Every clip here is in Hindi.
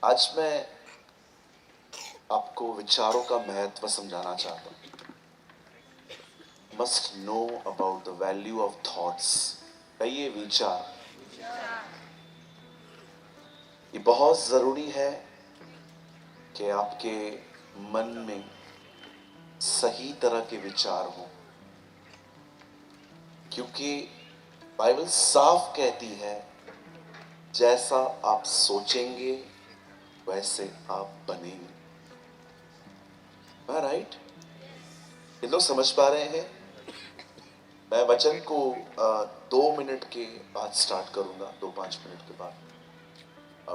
आज मैं आपको विचारों का महत्व समझाना चाहता हूं। Must know about the value of thoughts. ये विचार ये बहुत जरूरी है कि आपके मन में सही तरह के विचार हों, क्योंकि बाइबल साफ कहती है जैसा आप सोचेंगे वैसे आप बनेंगे। राइट? ये लोग समझ पा रहे हैं? मैं वचन को 2 मिनट के बाद स्टार्ट करूंगा, 2-5 मिनट के बाद।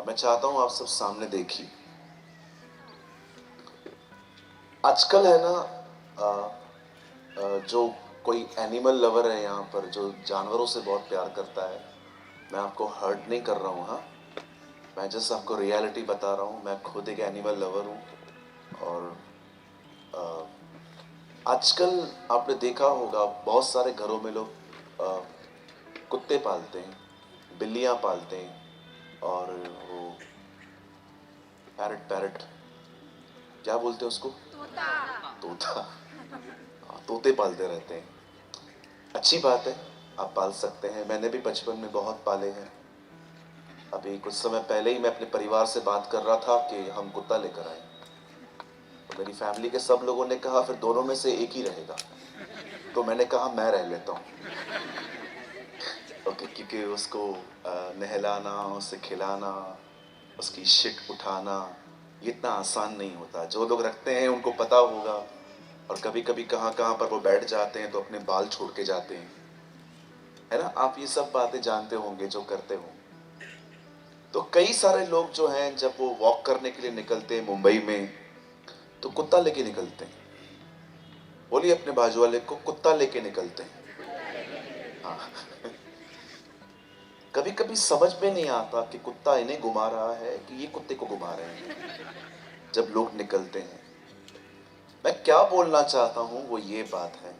मैं चाहता हूं आप सब सामने देखिए। आजकल है ना, जो कोई एनिमल लवर है यहाँ पर, जो जानवरों से बहुत प्यार करता है, मैं आपको हर्ट नहीं कर रहा हूँ। हाँ, मैं जस्ट आपको रियलिटी बता रहा हूँ। मैं खुद एक एनिमल लवर हूँ। और आजकल आपने देखा होगा बहुत सारे घरों में लोग कुत्ते पालते हैं, बिल्लियाँ पालते हैं, और वो पैरट क्या बोलते हैं उसको, तोता। तोते पालते रहते हैं। अच्छी बात है, आप पाल सकते हैं। मैंने भी बचपन में बहुत पाले हैं। अभी कुछ समय पहले ही मैं अपने परिवार से बात कर रहा था कि हम कुत्ता लेकर आए, तो मेरी फैमिली के सब लोगों ने कहा फिर दोनों में से एक ही रहेगा। तो मैंने कहा मैं रह लेता हूँ। ओके, क्योंकि उसको नहलाना, उसे खिलाना, उसकी शिट उठाना ये इतना आसान नहीं होता। जो लोग रखते हैं उनको पता होगा। और कभी कभी कहाँ कहाँ पर वो बैठ जाते हैं तो अपने बाल छोड़ के जाते हैं, है ना? आप ये सब बातें जानते होंगे जो करते हो। तो कई सारे लोग जो हैं, जब वो वॉक करने के लिए निकलते हैं मुंबई में, तो कुत्ता लेके निकलते हैं। बोलिए अपने बाजू वाले को, कुत्ता लेके निकलते हैं। हाँ। कभी कभी समझ में नहीं आता कि कुत्ता इन्हें घुमा रहा है कि ये कुत्ते को घुमा रहे हैं जब लोग निकलते हैं। मैं क्या बोलना चाहता हूं वो ये बात है,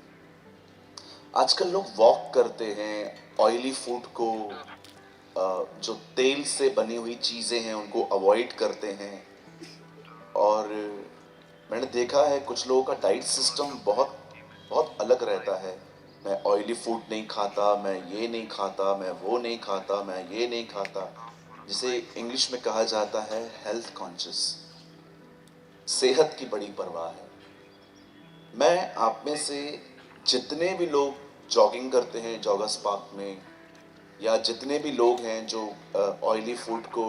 आजकल लोग वॉक करते हैं, ऑयली फूड को, जो तेल से बनी हुई चीजें हैं उनको अवॉइड करते हैं। और मैंने देखा है कुछ लोगों का डाइट सिस्टम बहुत बहुत अलग रहता है। मैं ऑयली फूड नहीं खाता, मैं ये नहीं खाता, मैं वो नहीं खाता, मैं ये नहीं खाता, जिसे इंग्लिश में कहा जाता है हेल्थ कॉन्शियस। सेहत की बड़ी परवाह है। मैं आप में से जितने भी लोग जॉगिंग करते हैं जॉगर्स पार्क में, या जितने भी लोग हैं जो ऑयली फूड को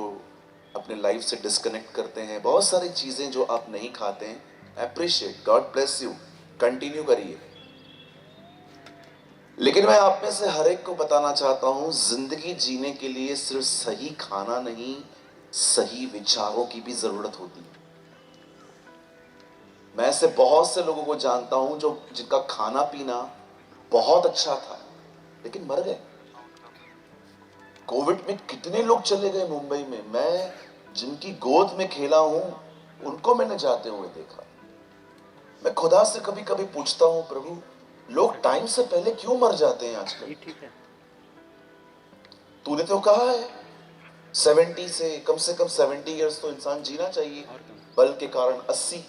अपने लाइफ से डिस्कनेक्ट करते हैं, बहुत सारी चीज़ें जो आप नहीं खाते हैं, appreciate, God bless you, continue करिए। लेकिन मैं आप में से हर एक को बताना चाहता हूं, जिंदगी जीने के लिए सिर्फ सही खाना नहीं, सही विचारों की भी जरूरत होती है। मैं ऐसे बहुत से लोगों को जानता हूं जो जिनका खाना पीना बहुत अच्छा था लेकिन मर गए। कोविड में कितने लोग चले गए मुंबई में। मैं जिनकी गोद में खेला हूं उनको मैंने जाते हुए देखा। मैं खुदा से कभी कभी पूछता हूं, प्रभु लोग टाइम से पहले क्यों मर जाते हैं आजकल? तूने तो कहा है 70 से कम 70 इयर्स तो इंसान जीना चाहिए। बल के कारण 80,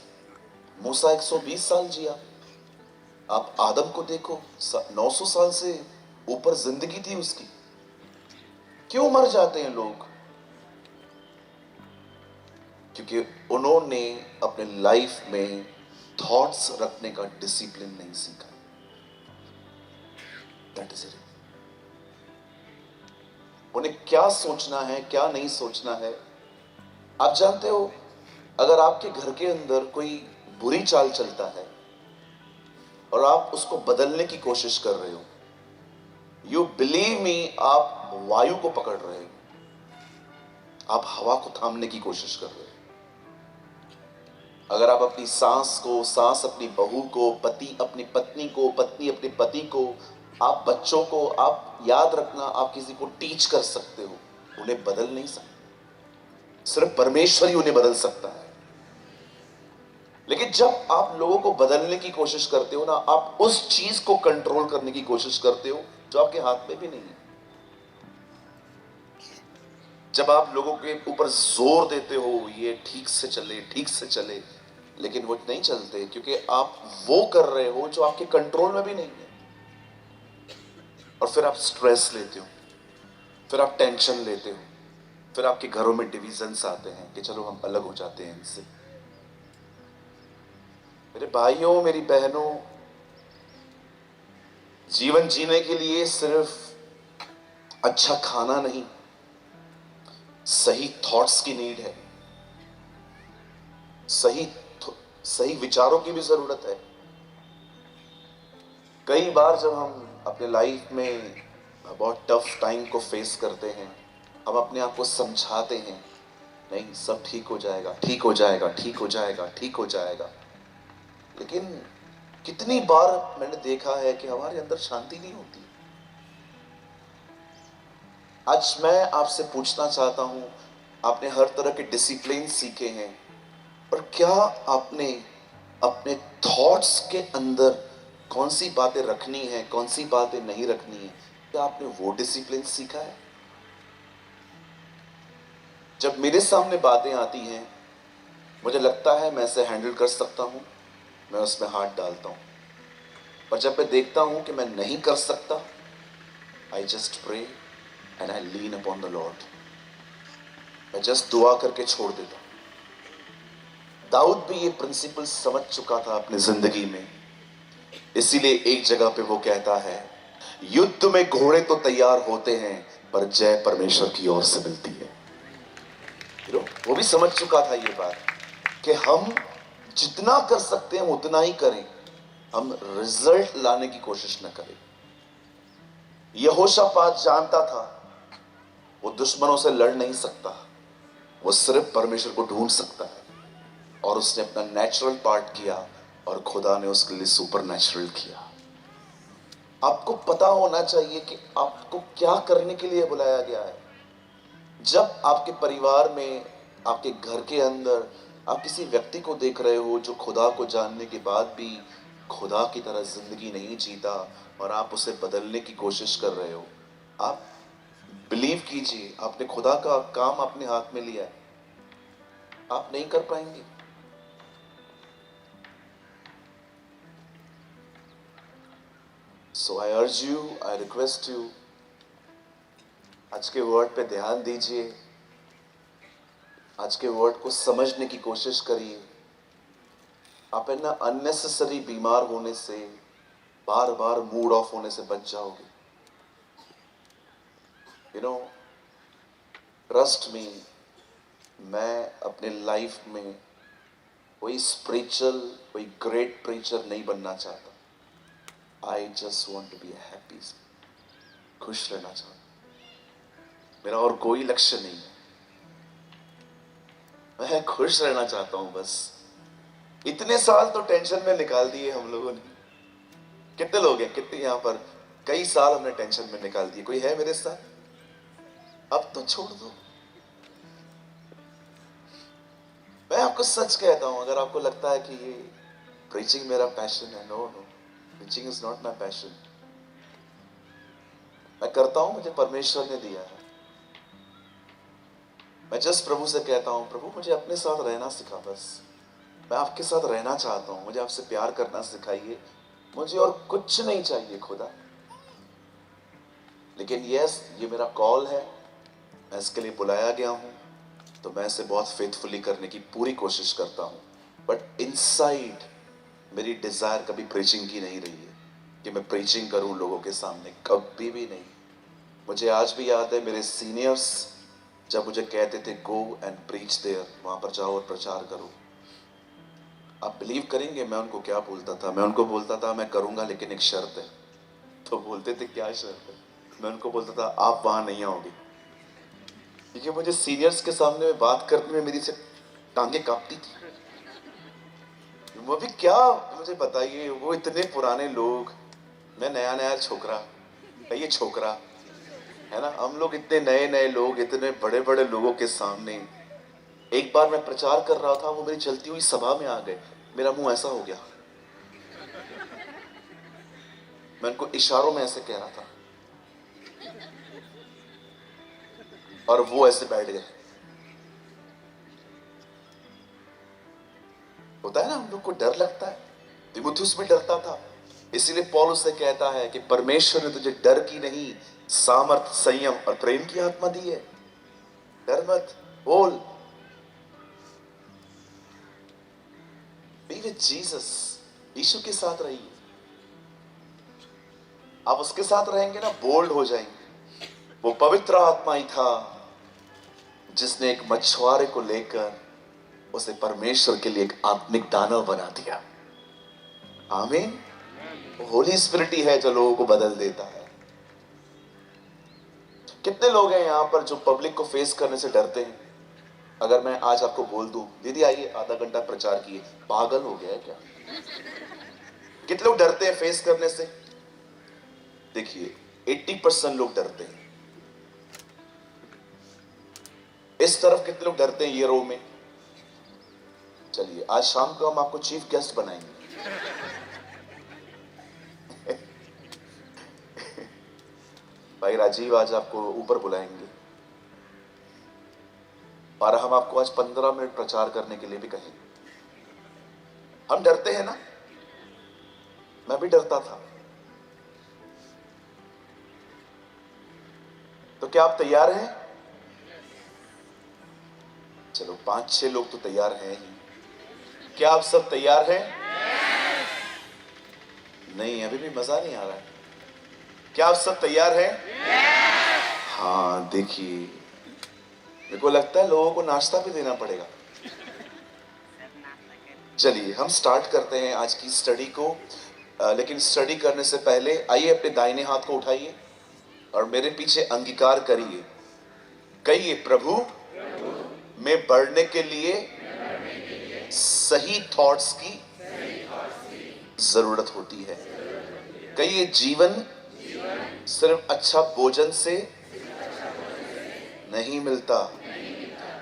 मूसा 120 साल जिया। आप आदम को देखो, 900 साल से ऊपर जिंदगी थी उसकी। क्यों मर जाते हैं लोग? क्योंकि उन्होंने अपने लाइफ में थॉट्स रखने का डिसिप्लिन नहीं सीखा। That is it. उन्हें क्या सोचना है, क्या नहीं सोचना है। आप जानते हो, अगर आपके घर के अंदर कोई बुरी चाल चलता है और आप उसको बदलने की कोशिश कर रहे हो, यू बिलीव मी, आप वायु को पकड़ रहे हो, आप हवा को थामने की कोशिश कर रहे हो। अगर आप अपनी सांस को, सांस अपनी बहू को, पति अपनी पत्नी को, पत्नी अपने पति को, आप बच्चों को, आप याद रखना, आप किसी को टीच कर सकते हो, उन्हें बदल नहीं सकते। सिर्फ परमेश्वर ही उन्हें बदल सकता है। लेकिन जब आप लोगों को बदलने की कोशिश करते हो ना, आप उस चीज को कंट्रोल करने की कोशिश करते हो जो आपके हाथ में भी नहीं है। जब आप लोगों के ऊपर जोर देते हो ये ठीक से चले, ठीक से चले, लेकिन वो नहीं चलते क्योंकि आप वो कर रहे हो जो आपके कंट्रोल में भी नहीं है। और फिर आप स्ट्रेस लेते हो, फिर आप टेंशन लेते हो, फिर आपके घरों में डिविजन्स आते हैं कि चलो हम अलग हो जाते हैं इनसे। मेरे भाइयों, मेरी बहनों, जीवन जीने के लिए सिर्फ अच्छा खाना नहीं, सही थॉट्स की नीड है, सही सही विचारों की भी जरूरत है। कई बार जब हम अपने लाइफ में बहुत टफ टाइम को फेस करते हैं, हम अपने आप को समझाते हैं, नहीं सब ठीक हो जाएगा, ठीक हो जाएगा, ठीक हो जाएगा, ठीक हो जाएगा। लेकिन कितनी बार मैंने देखा है कि हमारे अंदर शांति नहीं होती। आज मैं आपसे पूछना चाहता हूं, आपने हर तरह के डिसिप्लिन सीखे हैं, पर क्या आपने अपने थॉट्स के अंदर कौन सी बातें रखनी है, कौन सी बातें नहीं रखनी है, क्या आपने वो डिसिप्लिन सीखा है? जब मेरे सामने बातें आती हैं, मुझे लगता है मैं इसे हैंडल कर सकता हूं, मैं उसमें हाथ डालता हूं। पर जब मैं देखता हूं कि मैं नहीं कर सकता, I just pray and I lean upon the Lord. मैं जस्ट दुआ करके छोड़ देता हूं। दाऊद भी ये प्रिंसिपल समझ चुका था अपनी जिंदगी में, इसीलिए एक जगह पे वो कहता है, युद्ध में घोड़े तो तैयार होते हैं पर जय परमेश्वर की ओर से मिलती है। वो भी समझ चुका था ये बात कि हम जितना कर सकते हैं उतना ही करें, हम रिजल्ट लाने की कोशिश न करें। यहोशापात जानता था वो दुश्मनों से लड़ नहीं सकता, वो सिर्फ परमेश्वर को ढूंढ सकता है, और उसने अपना नेचुरल पार्ट किया और खुदा ने उसके लिए सुपर नेचुरल किया। आपको पता होना चाहिए कि आपको क्या करने के लिए बुलाया गया है। जब आपके परिवार में, आपके घर के अंदर आप किसी व्यक्ति को देख रहे हो जो खुदा को जानने के बाद भी खुदा की तरह जिंदगी नहीं जीता और आप उसे बदलने की कोशिश कर रहे हो, आप बिलीव कीजिए आपने खुदा का काम अपने हाथ में लिया है, आप नहीं कर पाएंगे। So I urge you, I request you, आज के वर्ड पे ध्यान दीजिए, आज के वर्ड को समझने की कोशिश करिए। आप है ना अननेसेसरी बीमार होने से, बार बार मूड ऑफ होने से बच जाओगे। यू नो, ट्रस्ट मी, मैं अपने लाइफ में कोई स्पिरिचुअल, कोई ग्रेट प्रीचर नहीं बनना चाहता। I just want to be happy, खुश रहना चाहता, मेरा और कोई लक्ष्य नहीं है, मैं खुश रहना चाहता हूं बस। इतने साल तो टेंशन में निकाल दिए हम लोगों ने। कितने लोग हैं, कितने यहां पर कई साल हमने टेंशन में निकाल दिए। कोई है मेरे साथ? अब तो छोड़ दो। मैं आपको सच कहता हूं, अगर आपको लगता है कि ये प्रीचिंग मेरा पैशन है, no no, preaching is not my passion. मैं करता हूं, मुझे परमेश्वर ने दिया है। मैं जस्ट प्रभु से कहता हूं, प्रभु मुझे अपने साथ रहना सिखा बस। मैं आपके साथ रहना चाहता हूं, मुझे आपसे प्यार करना सिखाइए, मुझे और कुछ नहीं चाहिए खुदा। लेकिन यस, ये मेरा कॉल है, मैं इसके लिए बुलाया गया हूं, तो मैं इसे बहुत फेथफुली करने की पूरी कोशिश करता हूं। बट इनसाइड मेरी डिजायर कभी प्रीचिंग की नहीं रही है कि मैं प्रीचिंग करूं लोगों के सामने, कभी भी नहीं। मुझे आज भी याद है मेरे सीनियर्स जब मुझे कहते थे गो एंड प्रीच देयर, वहां पर जाओ और प्रचार करो। आप बिलीव करेंगे मैं उनको क्या बोलता था? मैं उनको बोलता था मैं करूंगा लेकिन एक शर्त है। तो बोलते थे क्या शर्त है? मैं उनको बोलता था आप वहां नहीं आओगे, क्योंकि मुझे सीनियर्स के सामने में बात करने में मेरी से टांगे कांपती थी। वो भी क्या, मुझे बताइए, वो इतने पुराने लोग, मैं नया नया छोकरा, ये छोकरा है ना, हम लोग इतने नए नए लोग इतने बड़े बड़े लोगों के सामने। एक बार मैं प्रचार कर रहा था, वो मेरी चलती हुई सभा में आ गए, मेरा मुंह ऐसा हो गया, मैं उनको इशारों में ऐसे कह रहा था, और वो ऐसे बैठ गए। होता है ना, हम लोग को डर लगता है। तीमुथियुस भी डरता था, इसीलिए पौलुस उससे कहता है कि परमेश्वर ने तुझे डर की नहीं, सामर्थ, संयम और प्रेम की आत्मा दी है। डर मत, बोल। बी विद जीसस, यीशु के साथ रहिए। आप उसके साथ रहेंगे ना, बोल्ड हो जाएंगे। वो पवित्र आत्मा ही था जिसने एक मछुआरे को लेकर उसे परमेश्वर के लिए एक आत्मिक दानव बना दिया। आमीन। होली स्पिरिट ही है जो लोगों को बदल देता है। कितने लोग हैं यहां पर जो पब्लिक को फेस करने से डरते हैं? अगर मैं आज आपको बोल दूं, दीदी आइए आधा घंटा प्रचार किए, पागल हो गया है क्या? कितने लोग डरते हैं फेस करने से? देखिए, 80% लोग डरते हैं। इस तरफ कितने लोग डरते हैं ये रो में? चलिए, आज शाम को हम आपको चीफ गेस्ट बनाएंगे। भाई राजीव आज आपको ऊपर बुलाएंगे और हम आपको आज 15 मिनट प्रचार करने के लिए भी कहेंगे। हम डरते हैं ना, मैं भी डरता था। तो क्या आप तैयार हैं? चलो 5-6 लोग तो तैयार हैं ही। क्या आप सब तैयार हैं? नहीं, अभी भी मजा नहीं आ रहा है। क्या आप सब तैयार हैं? हाँ, देखिए, मेरे को लगता है लोगों को नाश्ता भी देना पड़ेगा। चलिए हम स्टार्ट करते हैं आज की स्टडी को। लेकिन स्टडी करने से पहले आइए अपने दाहिने हाथ को उठाइए और मेरे पीछे अंगीकार करिए। कहिए, प्रभु में बढ़ने के लिए सही थॉट्स की जरूरत होती है। कहिए, जीवन सिर्फ अच्छा भोजन से नहीं मिलता,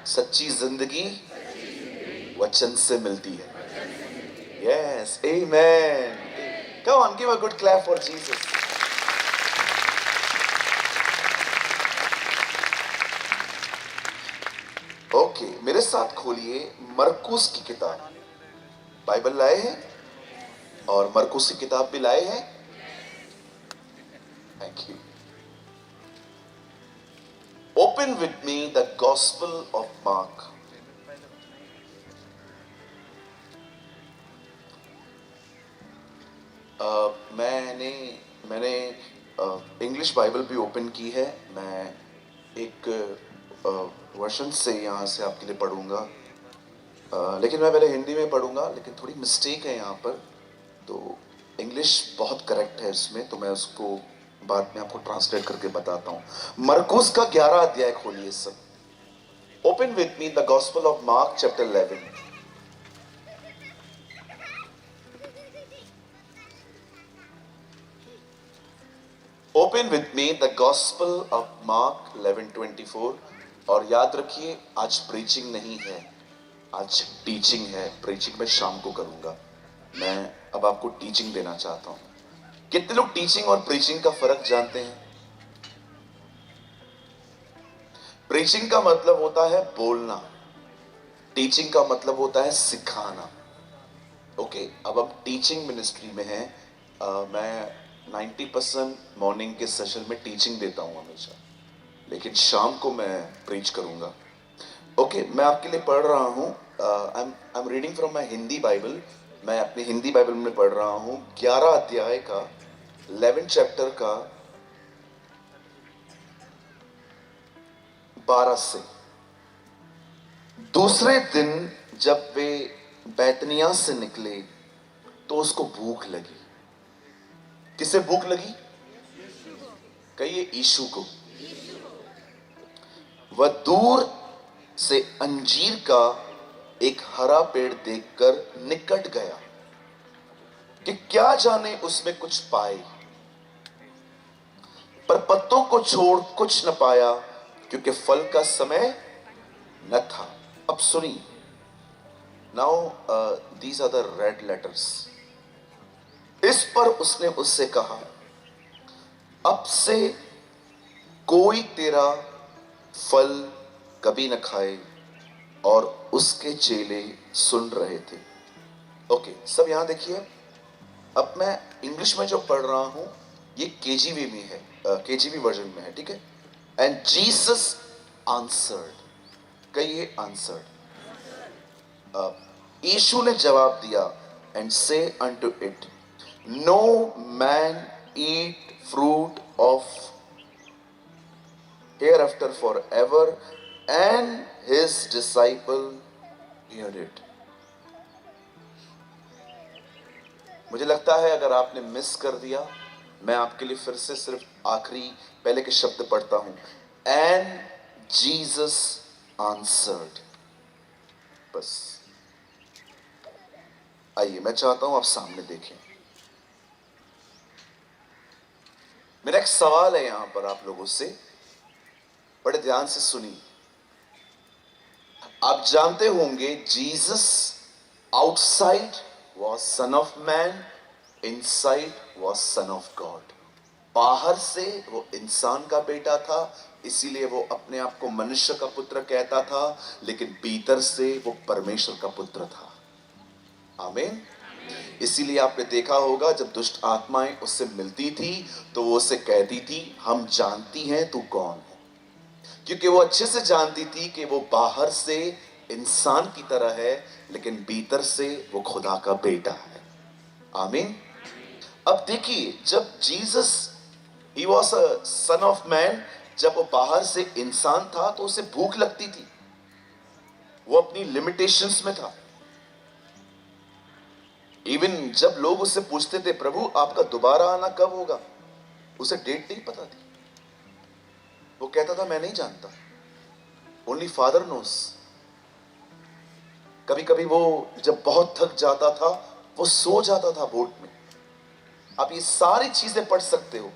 सच्ची जिंदगी वचन से मिलती है। Yes, amen. Come on, give a good clap for Jesus. Okay, मेरे साथ खोलिए मरकुस की किताब। बाइबल लाए हैं और मरकुस की किताब भी लाए हैं। Thank you. Open with me the Gospel of Mark. मैंने इंग्लिश बाइबल भी ओपन की है। मैं एक वर्शन से यहाँ से आपके लिए पढ़ूंगा, लेकिन मैं पहले हिंदी में पढ़ूंगा, लेकिन थोड़ी मिस्टेक है यहाँ पर, तो इंग्लिश बहुत करेक्ट है इसमें, तो मैं उसको बाद में आपको ट्रांसलेट करके बताता हूँ। मरकुस का 11 अध्याय खोलिए सब। Open with me the gospel of mark chapter 11। Open with me the gospel of mark 11:24। और याद रखिए, आज प्रीचिंग नहीं है, आज टीचिंग है। प्रीचिंग मैं शाम को करूंगा। मैं अब आपको टीचिंग देना चाहता हूं। कितने लोग टीचिंग और प्रीचिंग का फर्क जानते हैं? प्रीचिंग का मतलब होता है बोलना, टीचिंग का मतलब होता है सिखाना। ओके, अब हम टीचिंग मिनिस्ट्री में हैं। मैं 90% मॉर्निंग के सेशन में टीचिंग देता हूं हमेशा, लेकिन शाम को मैं प्रीच करूंगा। ओके, मैं आपके लिए पढ़ रहा हूं। I am reading from my Hindi Bible. मैं अपनी हिंदी बाइबल में पढ़ रहा हूं 11 अध्याय का 11 चैप्टर का 12 से। दूसरे दिन जब वे बैतनिया से निकले तो उसको भूख लगी। किसे भूख लगी? कहिए, यीशु को। वह दूर से अंजीर का एक हरा पेड़ देखकर निकट गया कि क्या जाने उसमें कुछ पाए, पर पत्तों को छोड़ कुछ न पाया, क्योंकि फल का समय न था। अब सुनिए, now these are the red letters. इस पर उसने उससे कहा, अब से कोई तेरा फल कभी न खाए और उसके चेले सुन रहे थे। ओके, सब यहां देखिए। अब मैं इंग्लिश में जो पढ़ रहा हूं ये केजीवी में है, केजीवी वर्जन में है, ठीक है। एंड जीसस आंसर्ड, कहिए आंसर्ड। यीशु ने जवाब दिया and say unto it, no man eat fruit of hereafter forever, and his disciple heard it. मुझे लगता है अगर आपने मिस कर दिया, मैं आपके लिए फिर से सिर्फ आखिरी पहले के शब्द पढ़ता हूं। And Jesus answered. बस आइए, मैं चाहता हूं आप सामने देखें। मेरा एक सवाल है यहां पर आप लोगों से, बड़े ध्यान से सुनिए। आप जानते होंगे Jesus outside was son of man, inside was son of God. बाहर से वो इंसान का बेटा था, इसीलिए वो अपने आप को मनुष्य का पुत्र कहता था, लेकिन भीतर से वो परमेश्वर का पुत्र था। आमीन। इसीलिए आपने देखा होगा जब दुष्ट आत्माएं उससे मिलती थी तो वो उससे कहती थी, हम जानती हैं तू कौन है, क्योंकि वो अच्छे से जानती थी कि वो बाहर से इंसान की तरह है, लेकिन भीतर से वो खुदा का बेटा है। आमीन। अब देखिए, जब Jesus he was a son of man, जब वो बाहर से इंसान था तो उसे भूख लगती थी, वो अपनी लिमिटेशंस में था। इवन जब लोग उससे पूछते थे, प्रभु आपका दोबारा आना कब होगा, उसे डेट नहीं पता थी। वो कहता था मैं नहीं जानता, ओनली फादर नोस। कभी कभी वो जब बहुत थक जाता था वो सो जाता था बोट में। आप ये सारी चीजें पढ़ सकते हो,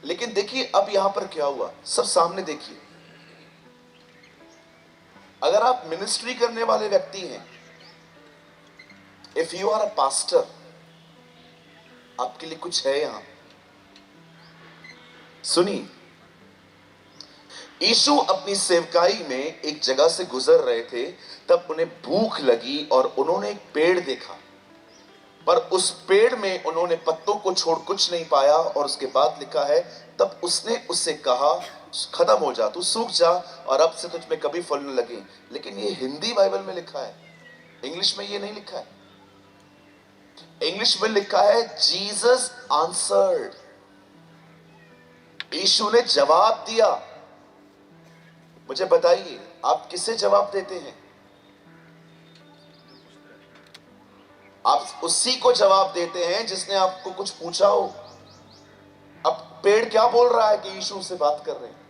लेकिन देखिए अब यहां पर क्या हुआ, सब सामने देखिए। अगर आप मिनिस्ट्री करने वाले व्यक्ति हैं, if you are a pastor, आपके लिए कुछ है यहां। सुनिए, यीशु अपनी सेवकाई में एक जगह से गुजर रहे थे, तब उन्हें भूख लगी और उन्होंने एक पेड़ देखा, पर उस पेड़ में उन्होंने पत्तों को छोड़ कुछ नहीं पाया। और उसके बाद लिखा है, तब उसने उससे कहा, खत्म हो जा, तू सूख जा और अब से तुझ में कभी फल न लगे। लेकिन ये हिंदी बाइबल में लिखा है, इंग्लिश में ये नहीं लिखा है। इंग्लिश में लिखा है जीसस आंसर्ड, यीशु ने जवाब दिया। मुझे बताइए, आप किसे जवाब देते हैं? आप उसी को जवाब देते हैं जिसने आपको कुछ पूछा हो। अब पेड़ क्या बोल रहा है कि यीशु से बात कर रहे हैं।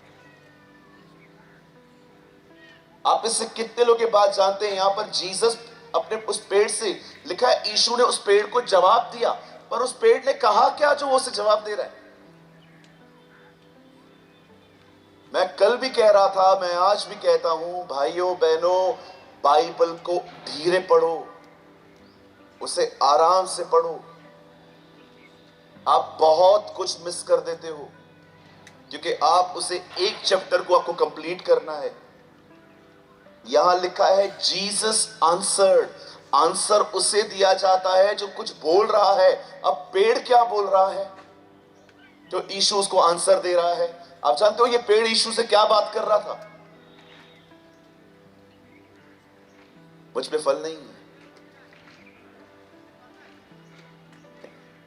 आप इससे कितने लोग के बात जानते हैं, यहां पर जीसस अपने उस पेड़ से लिखा है, यीशु ने उस पेड़ को जवाब दिया, पर उस पेड़ ने कहा क्या जो वो उसे जवाब दे रहा है? मैं कल भी कह रहा था, मैं आज भी कहता हूं, भाइयों बहनों, बाइबल को धीरे पढ़ो, उसे आराम से पढ़ो। आप बहुत कुछ मिस कर देते हो, क्योंकि आप उसे एक चैप्टर को आपको कंप्लीट करना है। यहां लिखा है जीसस आंसर्ड, आंसर उसे दिया जाता है जो कुछ बोल रहा है। अब पेड़ क्या बोल रहा है तो यीशु उसको आंसर दे रहा है? आप जानते हो ये पेड़ यीशु से क्या बात कर रहा था? मुझ में फल नहीं है।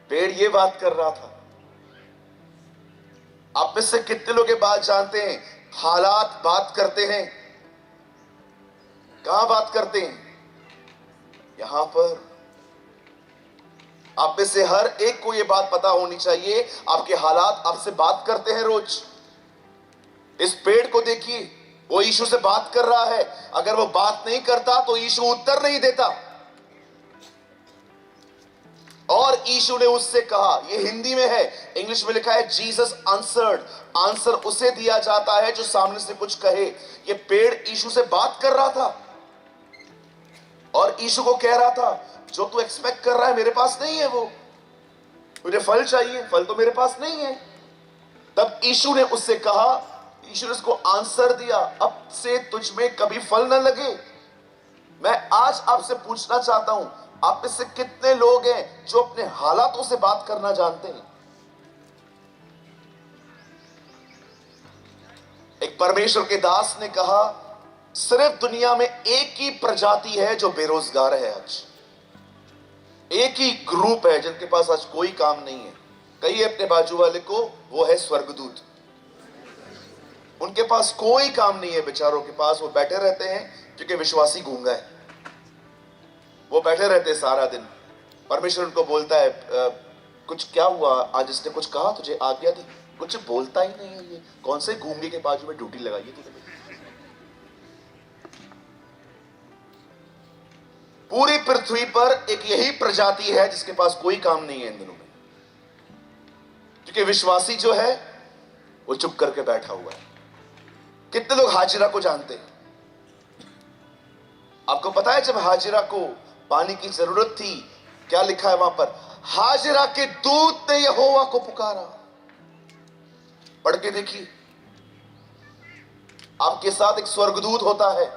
पेड़ ये बात कर रहा था। आप में से कितने लोग ये बात जानते हैं, हालात बात करते हैं। कहां बात करते हैं? यहां पर। आप में से हर एक को यह बात पता होनी चाहिए, आपके हालात आपसे बात करते हैं रोज। इस पेड़ को देखिए, वो यीशु से बात कर रहा है। अगर वो बात नहीं करता तो यीशु उत्तर नहीं देता। और यीशु ने उससे कहा, ये हिंदी में है, इंग्लिश में लिखा है जीसस आंसर्ड, आंसर उसे दिया जाता है जो सामने से कुछ कहे। ये पेड़ यीशु से बात कर रहा था और यीशु को कह रहा था, जो तू एक्सपेक्ट कर रहा है मेरे पास नहीं है, वो तुझे फल चाहिए, फल तो मेरे पास नहीं है। तब यीशु ने उससे कहा, यीशु ने उसको आंसर दिया, अब से तुझ में कभी फल न लगे। मैं आज आपसे पूछना चाहता हूं, आप में से कितने लोग हैं जो अपने हालातों से बात करना जानते हैं? एक परमेश्वर के दास ने कहा, सिर्फ दुनिया में एक ही प्रजाति है जो बेरोजगार है आज। एक ही ग्रुप है जिनके पास आज कोई काम नहीं है। कहिए अपने बाजू वाले को, वो है स्वर्गदूत। उनके पास कोई काम नहीं है, बेचारों के पास। वो बैठे रहते हैं क्योंकि विश्वासी गूंगा है। वो बैठे रहते हैं सारा दिन। परमेश्वर उनको बोलता है, कुछ क्या हुआ आज, इसने कुछ कहा तुझे, आज्ञा दी, कुछ बोलता ही नहीं है। ये कौन से गूंगे के बाजू में ड्यूटी लगाई है तूने? पूरी पृथ्वी पर एक यही प्रजाति है जिसके पास कोई काम नहीं है इन दिनों में, क्योंकि विश्वासी जो है वो चुप करके बैठा हुआ है। कितने लोग हाजिरा को जानते हैं? आपको पता है जब हाजिरा को पानी की जरूरत थी, क्या लिखा है वहां पर? हाजिरा के दूत ने यहोवा को पुकारा। पढ़ के देखिए। आपके साथ एक स्वर्गदूत होता है।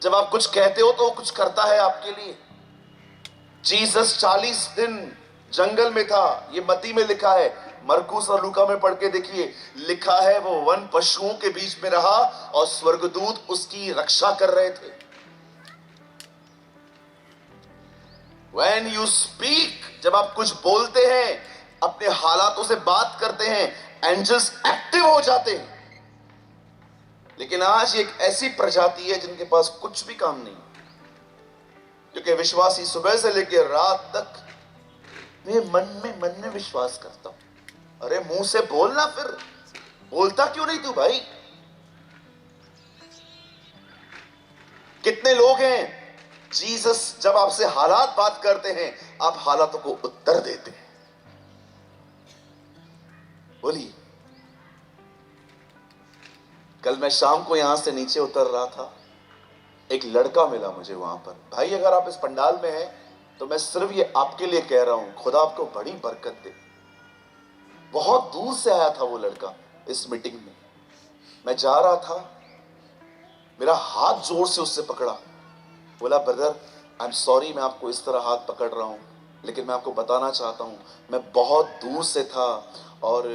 जब आप कुछ कहते हो तो वो कुछ करता है आपके लिए। जीसस 40 दिन जंगल में था, ये मत्ती में लिखा है। मरकुस और लूका में पढ़ के देखिए, लिखा है वो वन पशुओं के बीच में रहा और स्वर्गदूत उसकी रक्षा कर रहे थे। When you speak, जब आप कुछ बोलते हैं, अपने हालातों से बात करते हैं, एंजल्स एक्टिव हो जाते हैं। लेकिन आज एक ऐसी प्रजाति है जिनके पास कुछ भी काम नहीं, क्योंकि विश्वासी सुबह से लेकर रात तक मैं मन में विश्वास करता हूं। अरे मुंह से बोलना, फिर बोलता क्यों नहीं तू भाई? कितने लोग हैं, जीसस जब आपसे हालात बात करते हैं, आप हालातों को उत्तर देते हैं। बोलिए। कल मैं शाम को यहां से नीचे उतर रहा था, एक लड़का मिला मुझे वहां पर। भाई अगर आप इस पंडाल में हैं तो मैं सिर्फ ये आपके लिए कह रहा हूं, खुदा आपको बड़ी बरकत दे। बहुत दूर से आया था वो लड़का इस मीटिंग में। मैं जा रहा था, मेरा हाथ जोर से उससे पकड़ा, बोला ब्रदर आई एम सॉरी, मैं आपको इस तरह हाथ पकड़ रहा हूं, लेकिन मैं आपको बताना चाहता हूं मैं बहुत दूर से था और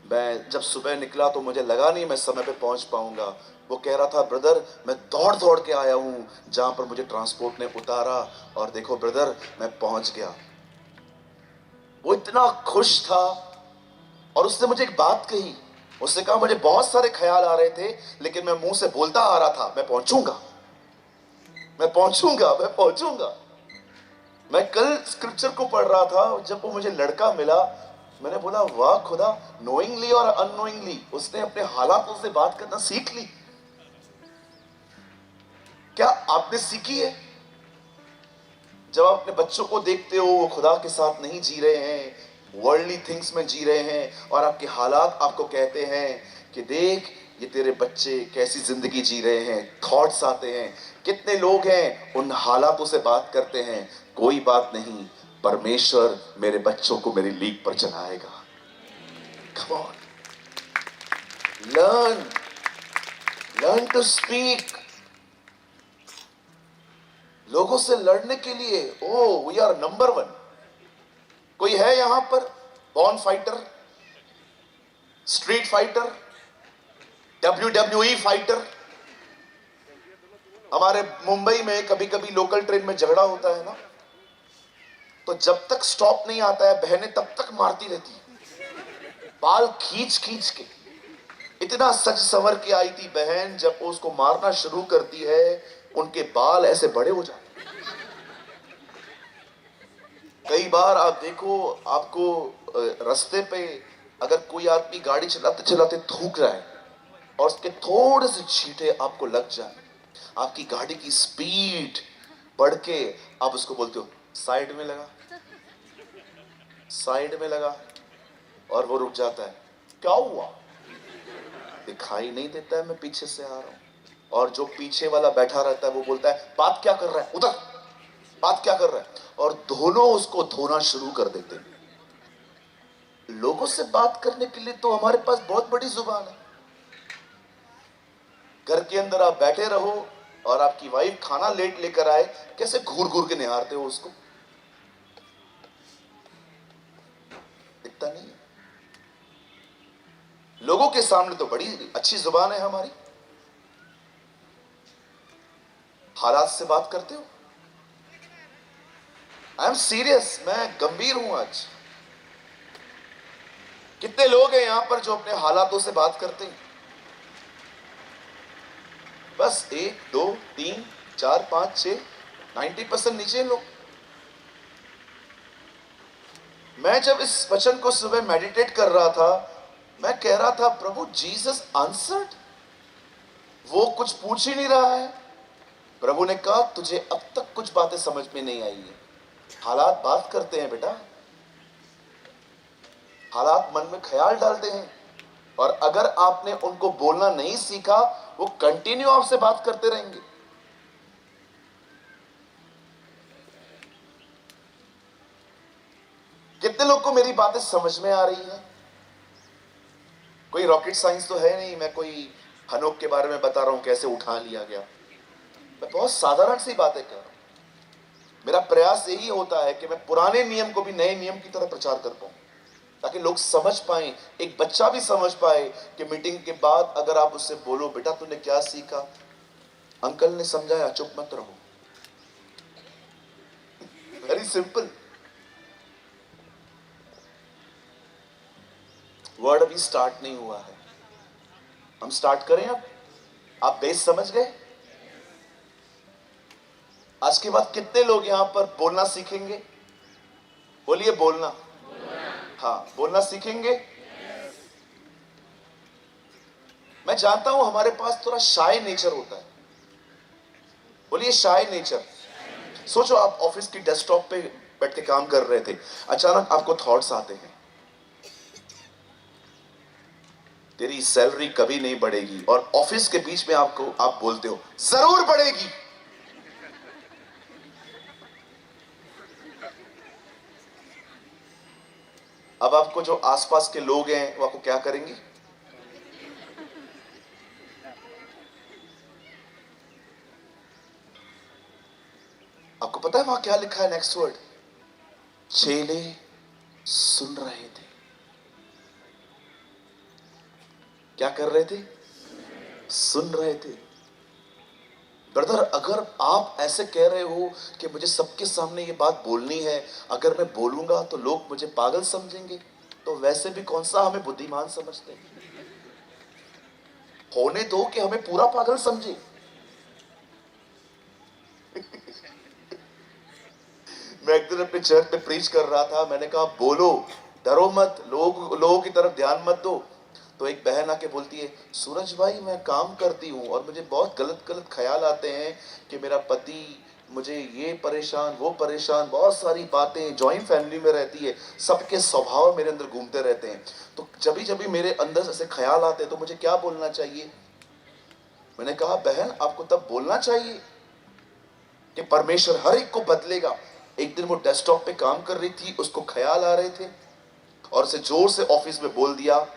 मैं जब सुबह निकला तो मुझे लगा नहीं मैं समय पे पहुंच पाऊंगा। वो कह रहा था ब्रदर मैं दौड़ दौड़ के आया हूं जहां पर मुझे ट्रांसपोर्ट ने उतारा, और देखो ब्रदर मैं पहुंच गया। वो इतना खुश था और उसने मुझे एक बात कही। उसने कहा मुझे बहुत सारे ख्याल आ रहे थे, लेकिन मैं मुंह से बोलता आ रहा था मैं पहुंचूंगा, मैं पहुंचूंगा, मैं पहुंचूंगा। मैं कल स्क्रिप्चर को पढ़ रहा था, जब वो मुझे लड़का मिला मैंने बोला वाह खुदा, नोइंगली और अननोइंगली उसने अपने हालातों से बात करना सीख ली। क्या आपने सीखी है? जब आप अपने बच्चों को देखते हो वो खुदा के साथ नहीं जी रहे हैं, वर्ल्डली थिंग्स में जी रहे हैं, और आपके हालात आपको कहते हैं कि देख ये तेरे बच्चे कैसी जिंदगी जी रहे हैं, थॉट्स आते हैं। कितने लोग हैं उन हालातों से बात करते हैं, कोई बात नहीं, परमेश्वर मेरे बच्चों को मेरी लीग पर चलाएगा। Come on, learn to speak. लोगों से लड़ने के लिए वी आर नंबर 1। कोई है यहां पर born fighter, street fighter, WWE fighter? हमारे मुंबई में कभी कभी लोकल ट्रेन में झगड़ा होता है ना, तो जब तक स्टॉप नहीं आता है बहनें तब तक मारती रहती है, बाल खींच खींच के। इतना सच संवर के आई थी बहन, जब वो उसको मारना शुरू करती है उनके बाल ऐसे बड़े हो जाते। कई बार आप देखो, आपको रास्ते पे अगर कोई आदमी गाड़ी चलाते चलाते थूक रहा है और उसके थोड़े से छींटे आपको लग जाए, आपकी गाड़ी की स्पीड बढ़ के आप उसको बोलते हो साइड में लगा, साइड में लगा, और वो रुक जाता है। क्या हुआ? दिखाई नहीं देता है मैं पीछे से आ रहा हूं। और जो पीछे वाला बैठा रहता है वो बोलता है बात क्या कर रहा है उधर, बात क्या कर रहा है, और दोनों उसको धोना शुरू कर देते हैं। लोगों से बात करने के लिए तो हमारे पास बहुत बड़ी जुबान है, घर के अंदर आप बैठे रहो और आपकी वाइफ खाना लेट लेकर आए, कैसे घूर घूर के निहारते हो उसको? दिखता नहीं है। लोगों के सामने तो बड़ी अच्छी जुबान है हमारी, हालात से बात करते हो। आई एम सीरियस, मैं गंभीर हूं आज। कितने लोग हैं यहां पर जो अपने हालातों से बात करते हैं? बस 1 2 3 4 5 6 90% नीचे लोग। मैं जब इस वचन को सुबह मेडिटेट कर रहा था, मैं कह रहा था प्रभु जीसस आंसर्ड, वो कुछ पूछ ही नहीं रहा है। प्रभु ने कहा तुझे अब तक कुछ बातें समझ में नहीं आई है। हालात बात करते हैं बेटा, हालात मन में ख्याल डालते हैं, और अगर आपने उनको बोलना नहीं सीखा, वो कंटिन्यू आपसे बात करते रहेंगे। कितने लोग को मेरी बातें समझ में आ रही हैं? कोई रॉकेट साइंस तो है नहीं, मैं कोई हनोक के बारे में बता रहा हूं कैसे उठा लिया गया। मैं बहुत साधारण सी बातें कर रहा हूं। मेरा प्रयास यही होता है कि मैं पुराने नियम को भी नए नियम की तरह प्रचार कर पाऊं, ताकि लोग समझ पाएं, एक बच्चा भी समझ पाए कि मीटिंग के बाद अगर आप उससे बोलो बेटा तूने क्या सीखा, अंकल ने समझाया चुप मत रहो। Very simple. वर्ड अभी स्टार्ट नहीं हुआ है, हम स्टार्ट करें अब। आप बेस समझ गए? आज के बाद कितने लोग यहां पर बोलना सीखेंगे? बोलिए बोलना। हाँ, बोलना सीखेंगे। मैं जानता हूं हमारे पास थोड़ा शाय नेचर होता है। बोलिए शाय नेचर। सोचो आप ऑफिस की डेस्कटॉप पे बैठ के काम कर रहे थे, अचानक आपको थॉट्स आते हैं तेरी सैलरी कभी नहीं बढ़ेगी, और ऑफिस के बीच में आप बोलते हो जरूर बढ़ेगी। अब आपको जो आसपास के लोग हैं वो आपको क्या करेंगे? आपको पता है वहां क्या लिखा है? नेक्स्ट वर्ड, चेले सुन रहे थे। क्या कर रहे थे? सुन रहे थे। ब्रदर, अगर आप ऐसे कह रहे हो कि मुझे सबके सामने ये बात बोलनी है, अगर मैं बोलूंगा तो लोग मुझे पागल समझेंगे, तो वैसे भी कौन सा हमें बुद्धिमान समझते हैं? होने दो कि हमें पूरा पागल समझे। मैं एक दिन अपने चर्च पे प्रीच कर रहा था, मैंने कहा बोलो, डरो मत, लोगों की तरफ ध्यान मत दो। तो एक बहन आके बोलती है सूरज भाई मैं काम करती हूँ और मुझे बहुत गलत गलत ख्याल आते हैं कि मेरा पति मुझे ये परेशान वो परेशान, बहुत सारी बातें, जॉइंट फैमिली में रहती है, सबके स्वभाव मेरे अंदर घूमते रहते हैं, तो जब भी मेरे अंदर से ऐसे ख्याल आते हैं तो मुझे क्या बोलना चाहिए? मैंने कहा बहन आपको तब बोलना चाहिए कि परमेश्वर हर एक को बदलेगा। एक दिन वो डेस्कटॉप पे काम कर रही थी, उसको ख्याल आ रहे थे, और उसे जोर से ऑफिस में बोल दिया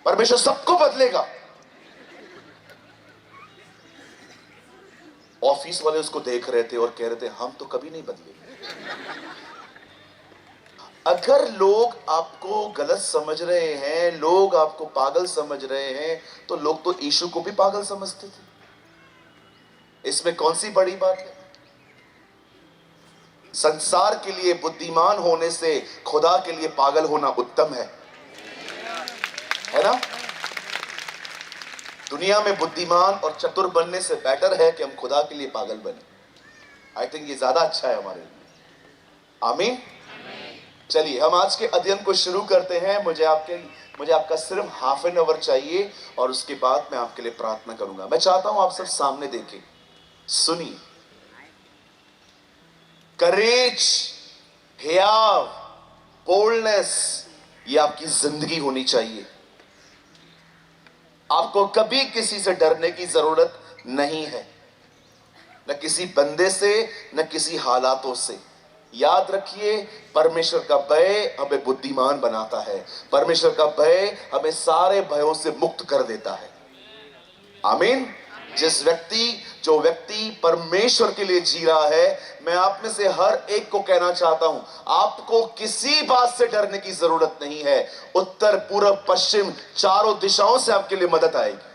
परमेश्वर सबको बदलेगा। ऑफिस वाले उसको देख रहे थे और कह रहे थे हम तो कभी नहीं बदले। अगर लोग आपको गलत समझ रहे हैं, लोग आपको पागल समझ रहे हैं, तो लोग तो यीशु को भी पागल समझते थे। इसमें कौन सी बड़ी बात है? संसार के लिए बुद्धिमान होने से खुदा के लिए पागल होना उत्तम है ना? दुनिया में बुद्धिमान और चतुर बनने से बेटर है कि हम खुदा के लिए पागल बने। आई थिंक ये ज्यादा अच्छा है हमारे लिए। आमीन। चलिए हम आज के अध्ययन को शुरू करते हैं। मुझे आपका सिर्फ हाफ एन आवर चाहिए और उसके बाद मैं आपके लिए प्रार्थना करूंगा। मैं चाहता हूं आप सब सामने देखें, सुनिए। करेज, हियाव, बोल्डनेस, ये आपकी जिंदगी होनी चाहिए। आपको कभी किसी से डरने की जरूरत नहीं है, न किसी बंदे से, न किसी हालातों से। याद रखिए, परमेश्वर का भय हमें बुद्धिमान बनाता है। परमेश्वर का भय हमें सारे भयों से मुक्त कर देता है। आमीन। जो व्यक्ति परमेश्वर के लिए जी रहा है, मैं आप में से हर एक को कहना चाहता हूं, आपको किसी बात से डरने की जरूरत नहीं है। उत्तर, पूरब, पश्चिम, चारों दिशाओं से आपके लिए मदद आएगी।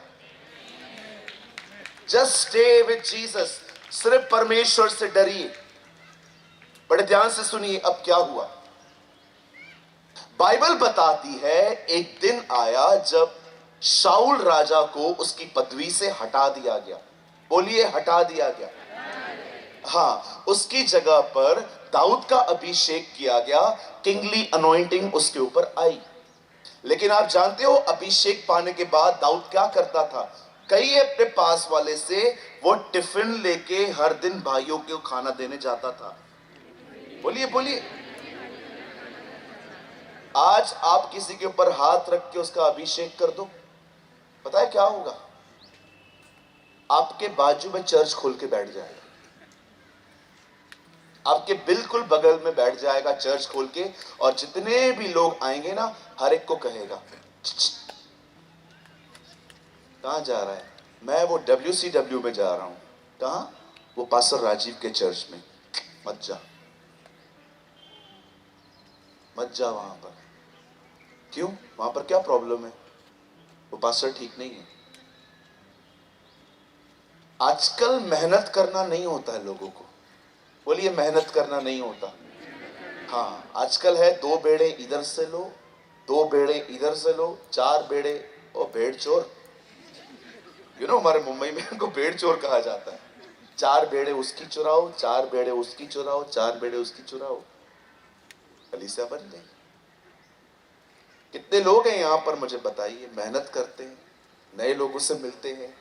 Just stay with Jesus. सिर्फ परमेश्वर से डरिए। बड़े ध्यान से सुनिए, अब क्या हुआ। बाइबल बताती है एक दिन आया जब शाऊल राजा को उसकी पदवी से हटा दिया गया। बोलिए, हटा दिया गया। हाँ, उसकी जगह पर दाऊद का अभिषेक किया गया। किंगली अनॉइंटिंग उसके ऊपर आई। लेकिन आप जानते हो, अभिषेक पाने के बाद दाऊद क्या करता था? कई अपने पास वाले से वो टिफिन लेके हर दिन भाइयों को खाना देने जाता था। बोलिए बोलिए। आज आप किसी के ऊपर हाथ रख के उसका अभिषेक कर दो, पता है क्या होगा? आपके बाजू में चर्च खोल के बैठ जाएगा। आपके बिल्कुल बगल में बैठ जाएगा चर्च खोल के, और जितने भी लोग आएंगे ना, हर एक को कहेगा, कहां जा रहा है? मैं वो WCW में जा रहा हूं। कहां? वो पास्टर राजीव के चर्च में। मत जा, मत जा वहां पर। क्यों? वहां पर क्या प्रॉब्लम है? वो पास्टर ठीक नहीं है। आजकल मेहनत करना नहीं होता है लोगों को। बोलिए, मेहनत करना नहीं होता। हाँ, आजकल है 2 बेड़े इधर से लो, 2 बेड़े इधर से लो, 4 बेड़े। ओ भेड़ चोर, हमारे मुंबई में इनको भेड़ चोर कहा जाता है। 4 बेड़े उसकी चुराओ, 4 बेड़े उसकी चुराओ, 4 बेड़े उसकी चुराओ, कलीसिया बन गई। कितने लोग हैं यहां पर, मुझे बताइए, मेहनत करते हैं, नए लोगों से मिलते हैं।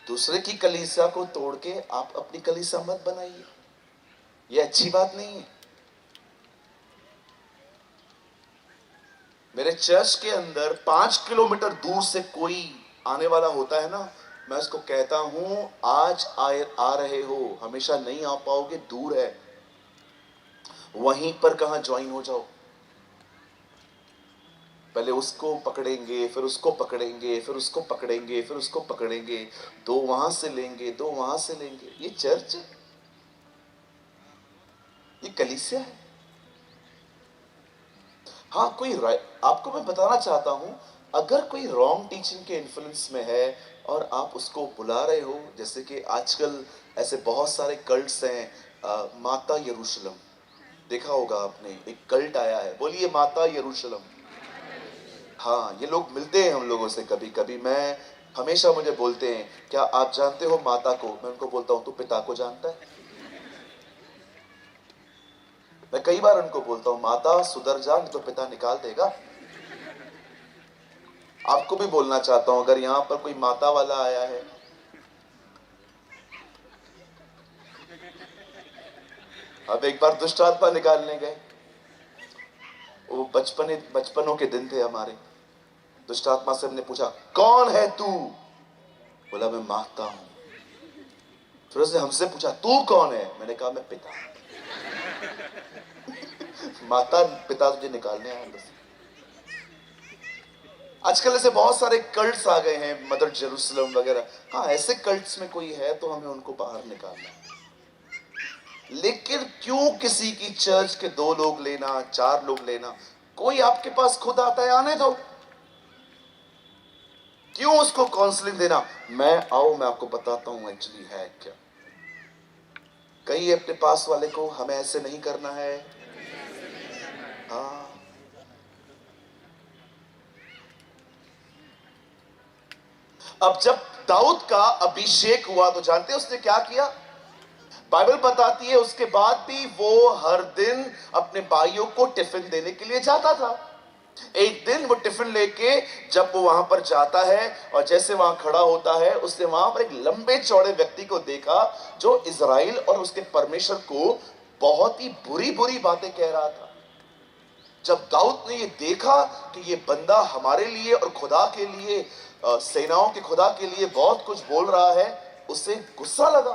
दूसरे की कलीसिया को तोड़ के आप अपनी कलीसिया मत बनाइए, ये अच्छी बात नहीं है। मेरे चर्च के अंदर 5 किलोमीटर दूर से कोई आने वाला होता है ना, मैं उसको कहता हूं, आज आ रहे हो, हमेशा नहीं आ पाओगे, दूर है, वहीं पर कहां ज्वाइन हो जाओ। पहले उसको पकड़ेंगे, फिर उसको पकड़ेंगे, फिर उसको पकड़ेंगे, फिर उसको पकड़ेंगे, 2 वहां से लेंगे, 2 वहां से लेंगे। ये चर्च है? ये कलीसिया है? हाँ, आपको मैं बताना चाहता हूं, अगर कोई रॉन्ग टीचिंग के इन्फ्लुएंस में है और आप उसको बुला रहे हो, जैसे कि आजकल ऐसे बहुत सारे कल्ट्स हैं, माता यरूशलेम, देखा होगा आपने, एक कल्ट आया है। बोलिए, माता यरूशलेम। हाँ, ये लोग मिलते हैं हम लोगों से कभी कभी। मैं हमेशा, मुझे बोलते हैं, क्या आप जानते हो माता को? मैं उनको बोलता हूं, तू पिता को जानता है? मैं कई बार उनको बोलता हूं, माता सुधर जा, नहीं तो पिता निकाल देगा। आपको भी बोलना चाहता हूं, अगर यहां पर कोई माता वाला आया है, अब एक बार दुष्ट आत्मा निकालने गए, वो बचपनों के दिन थे हमारे। दुष्ट आत्मा से हमने पूछा, कौन है तू? बोला, मैं माता हूं। फिर उसने हमसे पूछा, तू कौन है? मैंने कहा, मैं पिता। माता पिता तुझे निकालने आया बस। आजकल ऐसे बहुत सारे कल्ट्स आ गए हैं, मदर जेरूसलम वगैरह। हाँ, ऐसे कल्ट्स में कोई है तो हमें उनको बाहर निकालना है। लेकिन क्यों किसी की चर्च के 2 लोग लेना, 4 लोग लेना? कोई आपके पास खुद आता है, आने दो। क्यों उसको काउंसलिंग देना? मैं आपको बताता हूं एक्चुअली है क्या। कई अपने पास वाले को, हमें ऐसे नहीं करना है। हाँ, अब जब दाऊद का अभिषेक हुआ तो जानते हैं उसने क्या किया? बाइबल बताती है उसके बाद भी वो हर दिन अपने भाइयों को टिफिन देने के लिए जाता था। एक दिन वो टिफिन लेके जब वो वहां पर जाता है और जैसे वहां खड़ा होता है, उसने वहां पर एक लंबे चौड़े व्यक्ति को देखा जो इजराइल और उसके परमेश्वर को बहुत ही बुरी बुरी बातें कह रहा था। जब दाऊद ने ये देखा कि ये बंदा हमारे लिए और खुदा के लिए, सेनाओं के खुदा के लिए बहुत कुछ बोल रहा है, उसे गुस्सा लगा।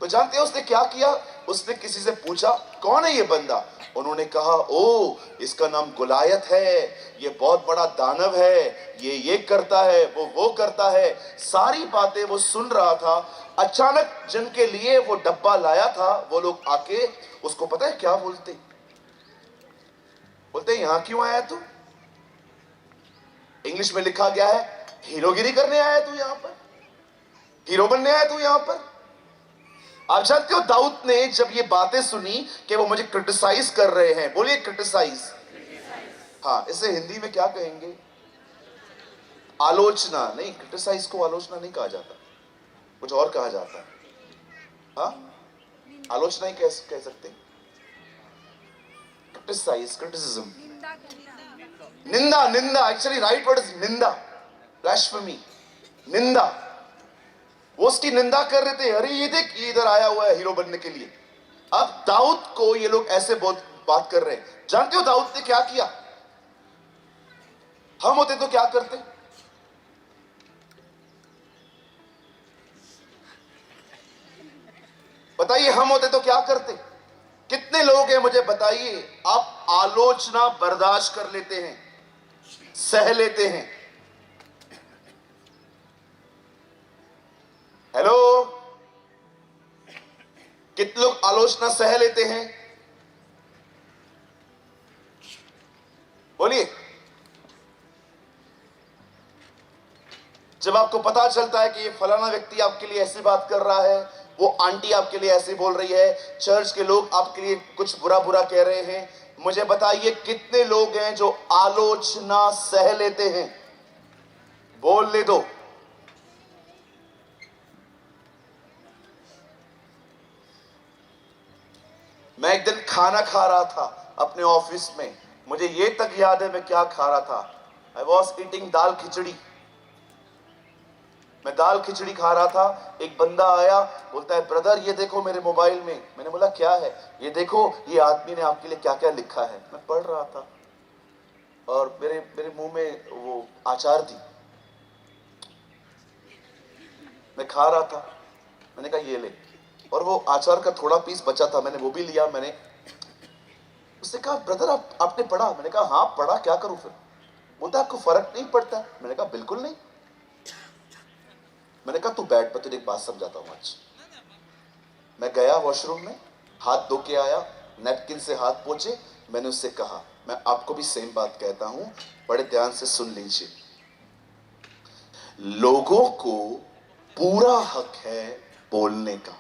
तो जानते हैं उसने क्या किया? उसने किसी से पूछा, कौन है ये बंदा? उन्होंने कहा, ओ इसका नाम गुलायत है, ये बहुत बड़ा दानव है, ये करता है, वो करता है। सारी बातें वो सुन रहा था। अचानक जिनके लिए वो डब्बा लाया था वो लोग आके उसको पता है क्या बोलते? बोलते यहां क्यों आया तू? इंग्लिश में लिखा गया है, हीरोगिरी करने आया तू यहां पर? हीरो बनने आया तू यहां पर? आप जानते हो दाऊद ने जब ये बातें सुनी कि वो मुझे क्रिटिसाइज कर रहे हैं, बोलिए क्रिटिसाइज। हाँ, इसे हिंदी में क्या कहेंगे? आलोचना। नहीं, क्रिटिसाइज को आलोचना नहीं कहा जाता, कुछ और कहा जाता है। हाँ, आलोचना ही कह सकते। क्रिटिसाइज, क्रिटिसिज्म, निंदा। निंदा एक्चुअली राइट वर्ड इज निंदा, ब्लास्फेमी, निंदा। वो उसकी निंदा कर रहे थे, अरे ये देख ये इधर आया हुआ है हीरो बनने के लिए। अब दाऊद को ये लोग ऐसे बहुत बात कर रहे हैं। जानते हो दाऊद ने क्या किया? हम होते तो क्या करते? बताइए, हम होते तो क्या करते? कितने लोग हैं मुझे बताइए, आप आलोचना बर्दाश्त कर लेते हैं, सह लेते हैं? हेलो, कितने लोग आलोचना सह लेते हैं? बोलिए। जब आपको पता चलता है कि ये फलाना व्यक्ति आपके लिए ऐसी बात कर रहा है, वो आंटी आपके लिए ऐसे बोल रही है, चर्च के लोग आपके लिए कुछ बुरा बुरा कह रहे हैं, मुझे बताइए कितने लोग हैं जो आलोचना सह लेते हैं? बोल ले दो। मैं एक दिन खाना खा रहा था अपने ऑफिस में, मुझे ये तक याद है मैं क्या खा रहा था। आई वॉज ईटिंग दाल खिचड़ी। मैं दाल खिचड़ी खा रहा था, एक बंदा आया, बोलता है ब्रदर ये देखो मेरे मोबाइल में। मैंने बोला क्या है? ये देखो ये आदमी ने आपके लिए क्या क्या लिखा है। मैं पढ़ रहा था और मेरे मेरे मुंह में वो अचार थी, मैं खा रहा था। मैंने कहा ये ले, और वो अचार का थोड़ा पीस बचा था, मैंने वो भी लिया। मैंने उससे कहा ब्रदर आपने पढ़ा? मैंने कहा हाँ पढ़ा, क्या करूं फिर? बोलता आपको फर्क नहीं पड़ता? मैंने कहा बिल्कुल नहीं। मैंने कहा तू बैठ, मैं तुझे एक बात समझाता हूं आज। मैं गया वॉशरूम में, हाथ धो के आया, नैपकिन से हाथ पोंछे। मैंने उससे कहा, मैं आपको भी सेम बात कहता हूं, बड़े ध्यान से सुन लीजिए। लोगों को पूरा हक है बोलने का,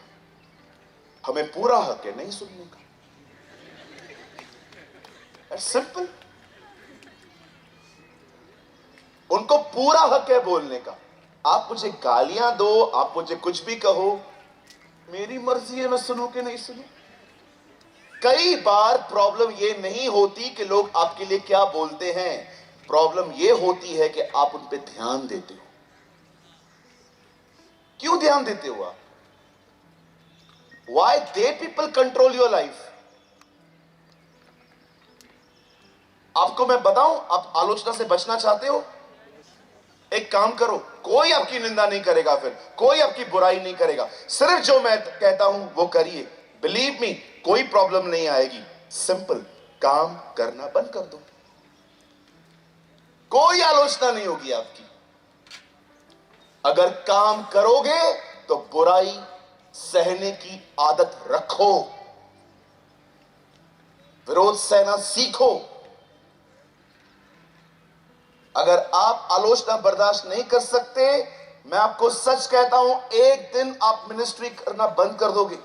हमें पूरा हक है नहीं सुनने का। सिंपल। उनको पूरा हक है बोलने का। आप मुझे गालियां दो, आप मुझे कुछ भी कहो, मेरी मर्जी है मैं सुनूं कि नहीं सुनूं। कई बार प्रॉब्लम ये नहीं होती कि लोग आपके लिए क्या बोलते हैं, प्रॉब्लम ये होती है कि आप उन पे ध्यान देते हो। क्यों ध्यान देते हो आप? Why they people control your life? आपको मैं बताऊं, आप आलोचना से बचना चाहते हो? एक काम करो, कोई आपकी निंदा नहीं करेगा, फिर कोई आपकी बुराई नहीं करेगा, सिर्फ जो मैं कहता हूं वो करिए। बिलीव मी, कोई प्रॉब्लम नहीं आएगी। सिंपल, काम करना बंद कर दो, कोई आलोचना नहीं होगी आपकी। अगर काम करोगे तो बुराई सहने की आदत रखो, विरोध सहना सीखो। अगर आप आलोचना बर्दाश्त नहीं कर सकते, मैं आपको सच कहता हूं, एक दिन आप मिनिस्ट्री करना बंद कर दोगे।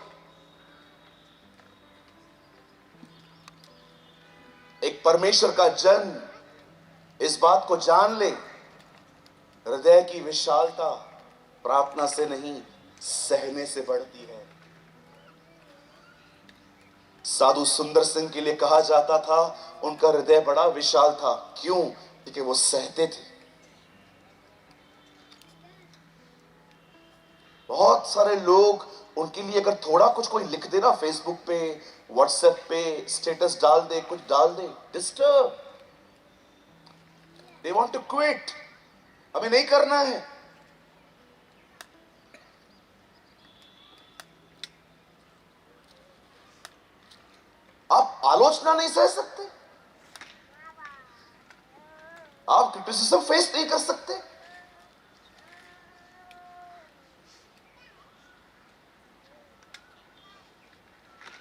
एक परमेश्वर का जन इस बात को जान ले, हृदय की विशालता प्रार्थना से नहीं सहने से बढ़ती है। साधु सुंदर सिंह के लिए कहा जाता था उनका हृदय बड़ा विशाल था। क्यों? क्योंकि वो सहते थे। बहुत सारे लोग, उनके लिए अगर थोड़ा कुछ कोई लिख देना फेसबुक पे, व्हाट्सएप पे, स्टेटस डाल दे, कुछ डाल दे, disturb, they want to quit. हमें नहीं करना है। आप आलोचना नहीं सह सकते? आप क्रिटिसिज्म फेस नहीं कर सकते?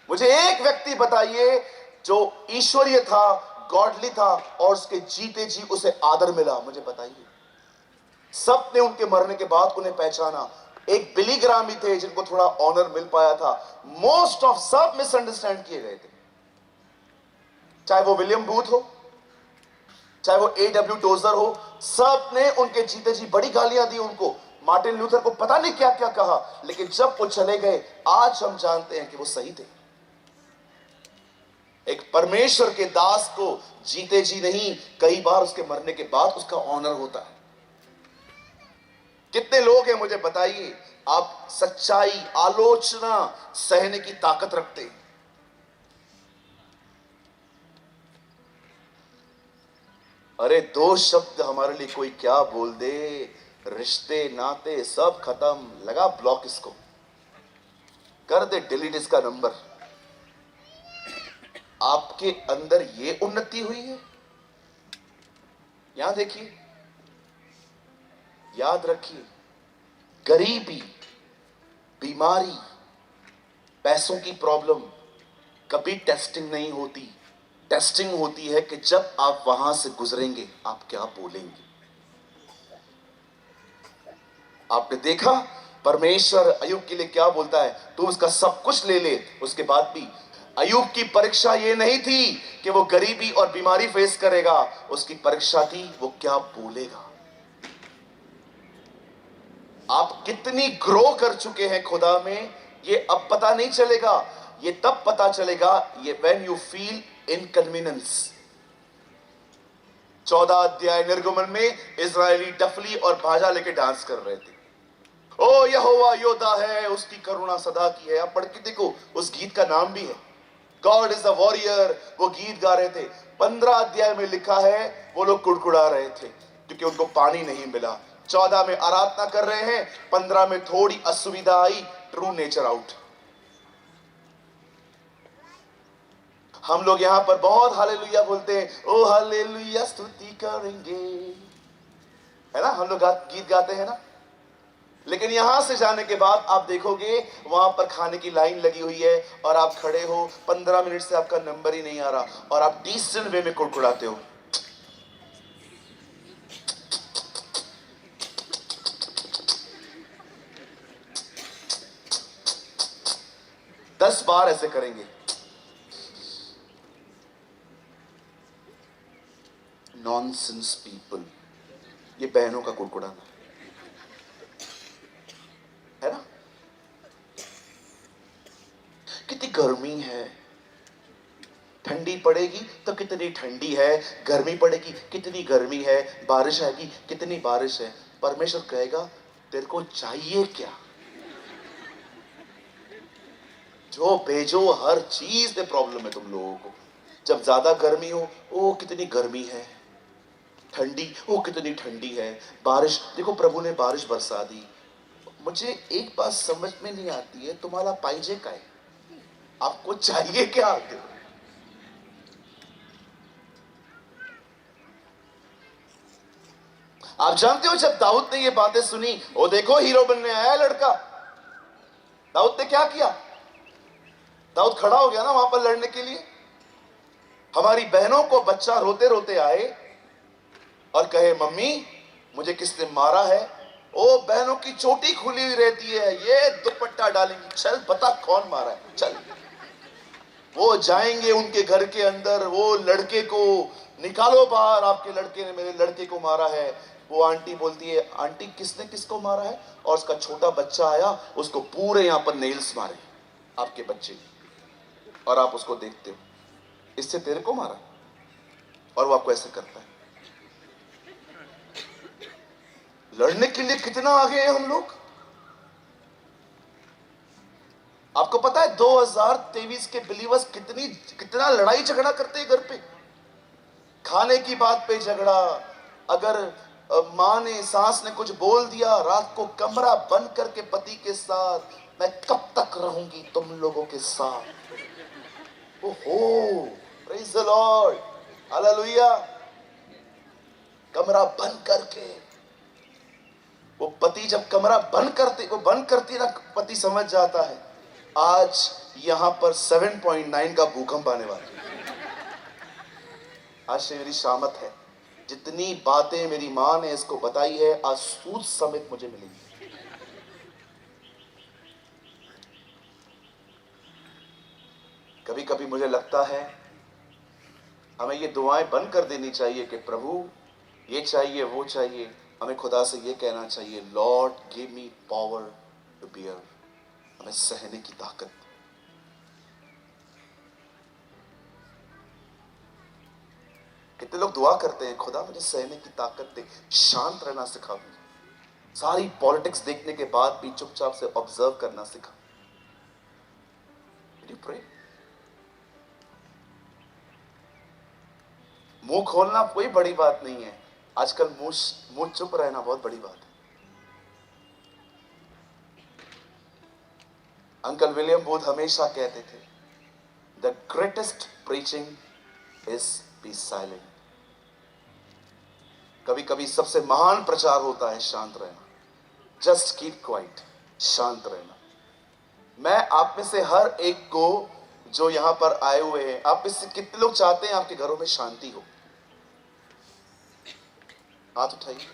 मुझे एक व्यक्ति बताइए जो ईश्वरीय था, गॉडली था और उसके जीते जी उसे आदर मिला, मुझे बताइए। सब ने उनके मरने के बाद उन्हें पहचाना। एक बिली ग्राम ही थे जिनको थोड़ा ऑनर मिल पाया था। मोस्ट ऑफ सब मिसअंडरस्टैंड किए गए थे। चाहे वो विलियम बूथ हो, चाहे वो A.W. टोजर हो, सब ने उनके जीते जी बड़ी गालियां दी उनको। मार्टिन लूथर को पता नहीं क्या क्या कहा, लेकिन जब वो चले गए आज हम जानते हैं कि वो सही थे। एक परमेश्वर के दास को जीते जी नहीं, कई बार उसके मरने के बाद उसका ऑनर होता है। कितने लोग हैं मुझे बताइए, आप सच्चाई, आलोचना सहने की ताकत रखते हैं? अरे दो शब्द हमारे लिए कोई क्या बोल दे, रिश्ते नाते सब खत्म, लगा ब्लॉक, इसको कर दे डिलीट इसका नंबर। आपके अंदर ये उन्नति हुई है? यहां देखिए, याद रखिए, गरीबी, बीमारी, पैसों की प्रॉब्लम कभी टेस्टिंग नहीं होती। टेस्टिंग होती है कि जब आप वहां से गुजरेंगे आप क्या बोलेंगे। आपने देखा परमेश्वर अय्यूब के लिए क्या बोलता है, तू उसका सब कुछ ले ले। उसके बाद भी अय्यूब की परीक्षा ये नहीं थी कि वो गरीबी और बीमारी फेस करेगा, उसकी परीक्षा थी वो क्या बोलेगा। आप कितनी ग्रो कर चुके हैं खुदा में, ये अब पता नहीं चलेगा, ये तब पता चलेगा ये व्हेन यू फील इनकन्वीनियंस। 14 अध्याय निर्गमन में इजरायली टफली और बाजा लेके डांस कर रहे थे। ओ यहोवा योद्धा है, उसकी करुणा सदा की है। आप पढ़ के देखो, उस गीत का नाम भी है गॉड इज अ वॉरियर। वो गीत गा रहे थे। 15 अध्याय में लिखा है वो लोग कुड़कुड़ा रहे थे क्योंकि उनको पानी नहीं मिला। 14 में आराधना कर रहे हैं, 15 में थोड़ी असुविधा आई, ट्रू नेचर आउट। हम लोग यहां पर बहुत हालेलुया बोलते हैं, ओ हालेलुया स्तुति करेंगे, है ना, हम लोग गीत गाते हैं ना। लेकिन यहां से जाने के बाद आप देखोगे वहां पर खाने की लाइन लगी हुई है और आप खड़े हो, 15 मिनट से आपका नंबर ही नहीं आ रहा और आप डिसेंट वे में कुड़कुड़ाते हो। दस बार ऐसे करेंगे। नॉनसेंस पीपल, ये बहनों का कुड़कुड़ाना है ना। कितनी गर्मी है, ठंडी पड़ेगी तो कितनी ठंडी है, गर्मी पड़ेगी कितनी गर्मी है, बारिश आएगी कितनी बारिश है। परमेश्वर कहेगा तेरे को चाहिए क्या, जो भेजो। हर चीज में प्रॉब्लम है तुम लोगों को। जब ज्यादा गर्मी हो, ओ कितनी गर्मी है, ठंडी, ओ कितनी ठंडी है, बारिश, देखो प्रभु ने बारिश बरसा दी। मुझे एक बात समझ में नहीं आती है, तुम्हारा पाइजे का है, आपको चाहिए क्या? आप जानते हो जब दाऊद ने ये बातें सुनी, ओ देखो हीरो बनने आया लड़का, दाऊद ने क्या किया? दाऊद खड़ा हो गया ना वहां पर लड़ने के लिए। हमारी बहनों को बच्चा रोते रोते आए और कहे मम्मी मुझे किसने मारा है, ओ बहनों की चोटी खुली हुई रहती है, ये दुपट्टा डालेंगी, चल बता कौन मारा है, चल। वो जाएंगे उनके घर के अंदर, वो लड़के को निकालो बाहर, आपके लड़के ने मेरे लड़के को मारा है। वो आंटी बोलती है आंटी किसने किसको मारा है, और उसका छोटा बच्चा आया, उसको पूरे यहां पर नेल्स मारे आपके बच्चे, और आप उसको देखते हो इससे तेरे को मारा, और वो आपको ऐसे करता है। लड़ने के लिए कितना आगे हैं हम लोग। आपको पता है 2023 के बिलीवर्स कितना लड़ाई झगड़ा करते हैं घर पे, खाने की बात पे झगड़ा। अगर माँ ने, सास ने कुछ बोल दिया, रात को कमरा बंद करके पति के साथ, मैं कब तक रहूंगी तुम लोगों के साथ। ओहो, प्रेज द लॉर्ड, हालेलुया। कमरा बंद करके वो पति जब कमरा बंद करती ना, पति समझ जाता है आज यहां पर 7.9 का भूकंप आने वाला है। आज से मेरी शामत है, जितनी बातें मेरी मां ने इसको बताई है आज सूद समेत मुझे मिलेगी। कभी कभी मुझे लगता है हमें ये दुआएं बंद कर देनी चाहिए कि प्रभु ये चाहिए वो चाहिए। हमें खुदा से ये कहना चाहिए, Lord give me power to bear, हमें सहने की ताकत। कितने लोग दुआ करते हैं, खुदा मुझे सहने की ताकत दे, शांत रहना सिखा मुझे, सारी पॉलिटिक्स देखने के बाद भी चुपचाप से ऑब्जर्व करना सिखा। Did you pray? मुंह खोलना कोई बड़ी बात नहीं है, आजकल मुंह चुप रहना बहुत बड़ी बात है। अंकल विलियम बूथ हमेशा कहते थे, the greatest preaching is be silent. कभी कभी सबसे महान प्रचार होता है शांत रहना, जस्ट कीप क्वाइट, शांत रहना। मैं आप में से हर एक को जो यहां पर आए हुए हैं, आप में से कितने लोग चाहते हैं आपके घरों में शांति हो? हाथ उठाइए।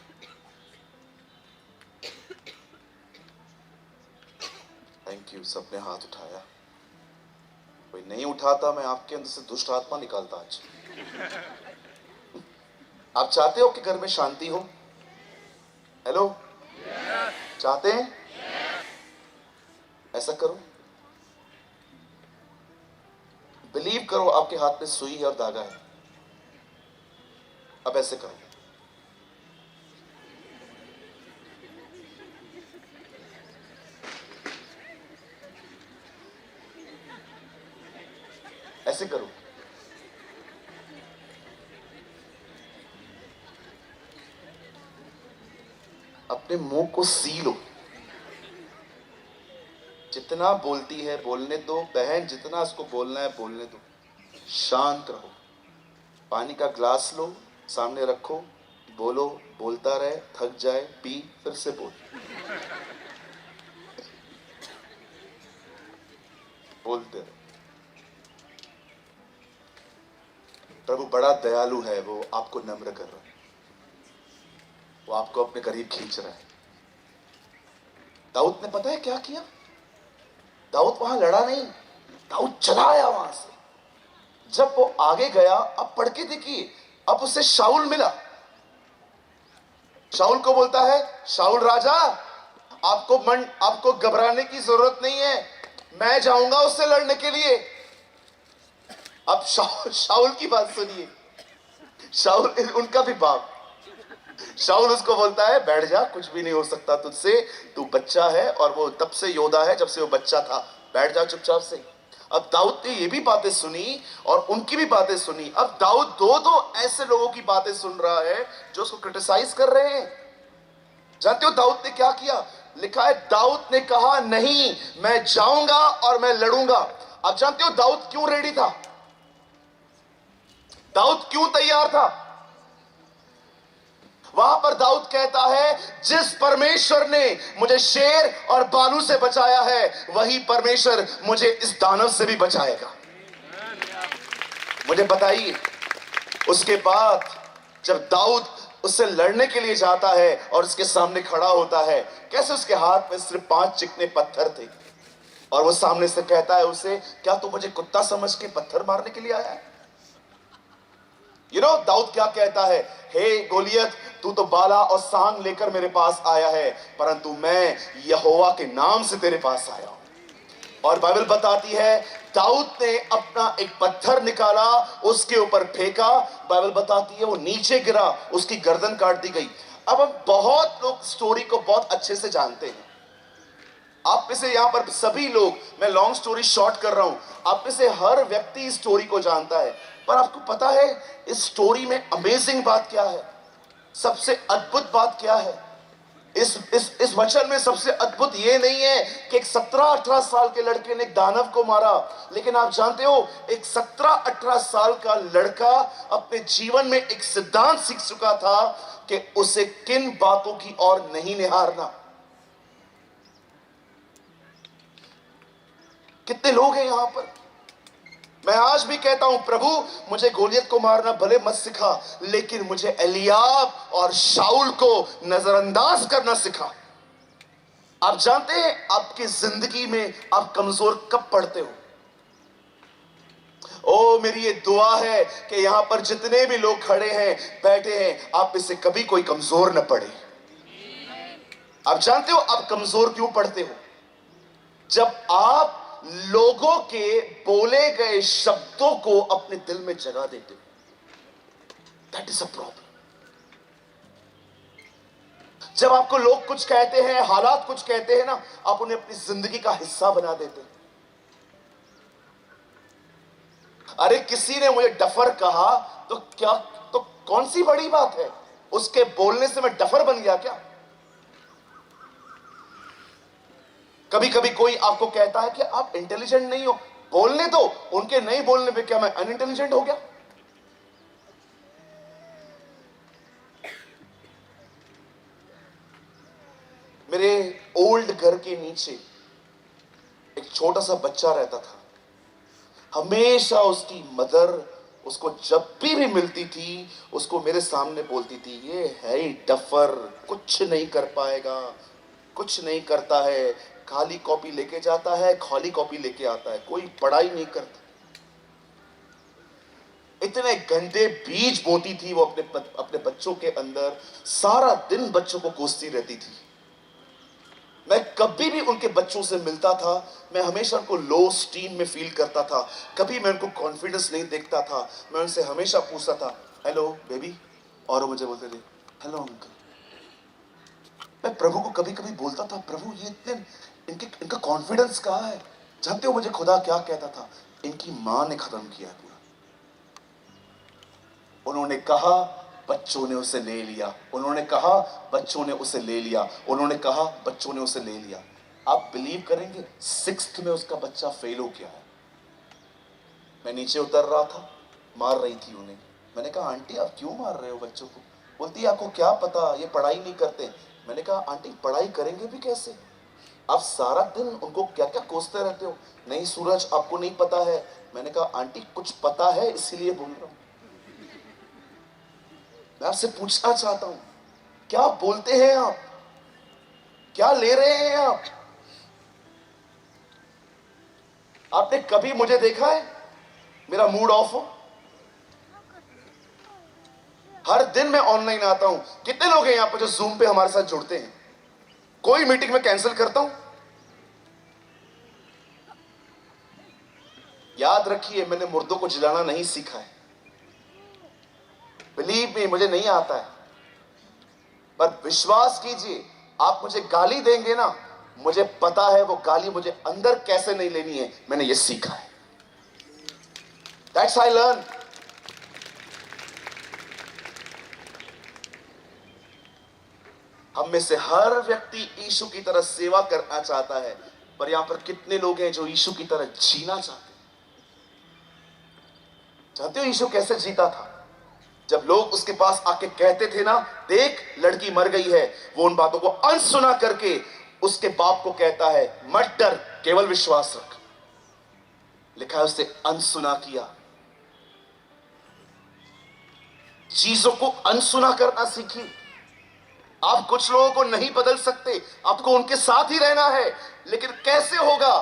थैंक यू, सबने हाथ उठाया। कोई नहीं उठाता, मैं आपके अंदर से दुष्ट आत्मा निकालता आज। आप चाहते हो कि घर में शांति हो? हेलो, चाहते हैं? ऐसा करो, बिलीव करो आपके हाथ में सुई है और धागा है। अब ऐसे करो, ऐसे करो। अपने मुंह को सी लो। जितना बोलती है बोलने दो बहन, जितना इसको बोलना है बोलने दो। शांत रहो। पानी का ग्लास लो, सामने रखो, बोलो, बोलता रहे, थक जाए पी, फिर से बोल। बोलते रहो। प्रभु बड़ा दयालु है, वो आपको नम्र कर रहा है, वो आपको अपने करीब खींच रहा है। दाऊद ने पता है क्या किया? दाऊद वहां लड़ा नहीं, दाऊद चला आया वहां से। जब वो आगे गया, अब पढ़ के देखिए, अब उसे शाऊल मिला। शाऊल को बोलता है, शाऊल राजा, आपको घबराने की जरूरत नहीं है, मैं जाऊंगा उससे लड़ने के लिए। अब शाऊल की बात सुनिए, शाऊल उनका भी बाप। शाऊल उसको बोलता है, बैठ जा, कुछ भी नहीं हो सकता तुझसे, तू बच्चा है, और वो तब से योद्धा है जब से वो बच्चा था, बैठ जा चुपचाप से। अब दाऊद ने ये भी बातें सुनी और उनकी भी बातें सुनी। अब दाऊद दो ऐसे लोगों की बातें सुन रहा है जो उसको क्रिटिसाइज कर रहे हैं। जानते हो दाऊद ने क्या किया? लिखा है, दाऊद ने कहा, नहीं, मैं जाऊंगा और मैं लड़ूंगा। अब जानते हो दाऊद क्यों रेडी था? दाऊद क्यों तैयार था? वहां पर दाऊद कहता है, जिस परमेश्वर ने मुझे शेर और भालू से बचाया है, वही परमेश्वर मुझे इस दानव से भी बचाएगा। मुझे बताइए, उसके बाद जब दाऊद उससे लड़ने के लिए जाता है और उसके सामने खड़ा होता है, कैसे उसके हाथ में सिर्फ 5 चिकने पत्थर थे, और वो सामने से कहता है उसे, क्या तू मुझे कुत्ता समझ के पत्थर मारने के लिए आया है? दाऊद क्या कहता है, हे गोलियत, तू तो बाला और सांग लेकर मेरे पास आया है, परंतु मैं यहोवा के नाम से तेरे पास आया हूं। और बाइबल बताती है, दाऊद ने अपना एक पत्थर निकाला, उसके ऊपर फेंका। बाइबल बताती है वो नीचे गिरा, उसकी गर्दन काट दी गई। अब हम बहुत लोग स्टोरी को बहुत अच्छे से जानते हैं। आप में से यहां पर सभी लोग, मैं लॉन्ग स्टोरी शॉर्ट कर रहा हूं, आप में से हर व्यक्ति इस स्टोरी को जानता है। पर आपको पता है इस स्टोरी में अमेजिंग बात क्या है? सबसे अद्भुत बात क्या है? इस वचन में सबसे अद्भुत ये नहीं है कि एक 17-18 साल के लड़के ने एक दानव को मारा, लेकिन आप जानते हो एक 17-18 साल का लड़का अपने जीवन में एक सिद्धांत सीख चुका था कि उसे किन बातों की ओर नहीं निहारना। कितने लोग हैं यहां पर, मैं आज भी कहता हूं प्रभु मुझे गोलियत को मारना भले मत सिखा, लेकिन मुझे एलियाब और शाऊल को नजरअंदाज करना सिखा। आप जानते हैं आपकी जिंदगी में आप कमजोर कब पड़ते हो? ओ मेरी ये दुआ है कि यहां पर जितने भी लोग खड़े हैं बैठे हैं, आप इससे कभी कोई कमजोर न पड़े। आप जानते हो आप कमजोर क्यों पड़ते हो? जब आप लोगों के बोले गए शब्दों को अपने दिल में जगा देते हो, दैट इज अ प्रॉब्लम। जब आपको लोग कुछ कहते हैं, हालात कुछ कहते हैं ना, आप उन्हें अपनी जिंदगी का हिस्सा बना देते हैं। अरे किसी ने मुझे डफर कहा तो क्या, तो कौन सी बड़ी बात है? उसके बोलने से मैं डफर बन गया क्या? कभी कभी कोई आपको कहता है कि आप इंटेलिजेंट नहीं हो, बोलने दो। उनके नहीं बोलने पे क्या मैं अनइंटेलिजेंट हो गया? मेरे ओल्ड घर के नीचे एक छोटा सा बच्चा रहता था। हमेशा उसकी मदर उसको जब भी मिलती थी उसको मेरे सामने बोलती थी, ये है ही डफर, कुछ नहीं कर पाएगा, कुछ नहीं करता है, खाली कॉपी लेके जाता है, खाली कॉपी लेके आता है, कोई पढ़ाई नहीं करता। इतने गंदे बीज बोती थी वो अपने बच्चों के अंदर, सारा दिन बच्चों को कोसती रहती थी। मैं कभी भी उनके बच्चों से मिलता था, मैं हमेशा उनको लो स्टीम में फील करता था, कभी मैं उनको कॉन्फिडेंस नहीं देखता था। मैं उनसे हमेशा पूछता था, हेलो बेबी, और वो मुझे बोलते थे हेलो अंकल। मैं प्रभु को कभी कभी बोलता था, प्रभु ये इतने इनका कॉन्फिडेंस कहां है? जानते हो मुझे खुदा क्या कहता था? इनकी मां ने खत्म किया पूरा। उन्होंने कहा बच्चों ने उसे ले लिया, उन्होंने कहा बच्चों ने उसे ले लिया, उन्होंने कहा बच्चों ने उसे ले लिया। आप बिलीव करेंगे 6th में उसका बच्चा फेल हो गया है। मैं नीचे उतर रहा था, मार रही थी उन्हें। मैंने कहा आंटी आप क्यों मार रहे हो बच्चों को? बोलती आपको क्या पता ये पढ़ाई नहीं करते। मैंने कहा आंटी पढ़ाई करेंगे भी कैसे? आप सारा दिन उनको क्या क्या कोसते रहते हो। नहीं सूरज आपको नहीं पता है। मैंने कहा आंटी कुछ पता है इसीलिए बोल रहा हूं। मैं आपसे पूछना चाहता हूं क्या बोलते हैं आप, क्या ले रहे हैं आप? आपने कभी मुझे देखा है मेरा मूड ऑफ हो? हर दिन मैं ऑनलाइन आता हूं। कितने लोग हैं यहां पर जो जूम पे हमारे साथ जुड़ते हैं? कोई मीटिंग में कैंसिल करता हूं? याद रखिए मैंने मुर्दों को जिलाना नहीं सीखा है, बिलीव मी मुझे नहीं आता है। पर विश्वास कीजिए आप मुझे गाली देंगे ना, मुझे पता है वो गाली मुझे अंदर कैसे नहीं लेनी है, मैंने ये सीखा है। That's I learn. हम में से हर व्यक्ति यीशु की तरह सेवा करना चाहता है, पर यहां पर कितने लोग हैं जो यीशु की तरह जीना चाहते हैं? जानते हो यीशु कैसे जीता था? जब लोग उसके पास आके कहते थे ना, देख लड़की मर गई है, वो उन बातों को अनसुना करके उसके बाप को कहता है, मत डर, केवल विश्वास रख। लिखा है उससे अनसुना किया। चीजों को अनसुना करना सीखिए। आप कुछ लोगों को नहीं बदल सकते, आपको उनके साथ ही रहना है, लेकिन कैसे होगा?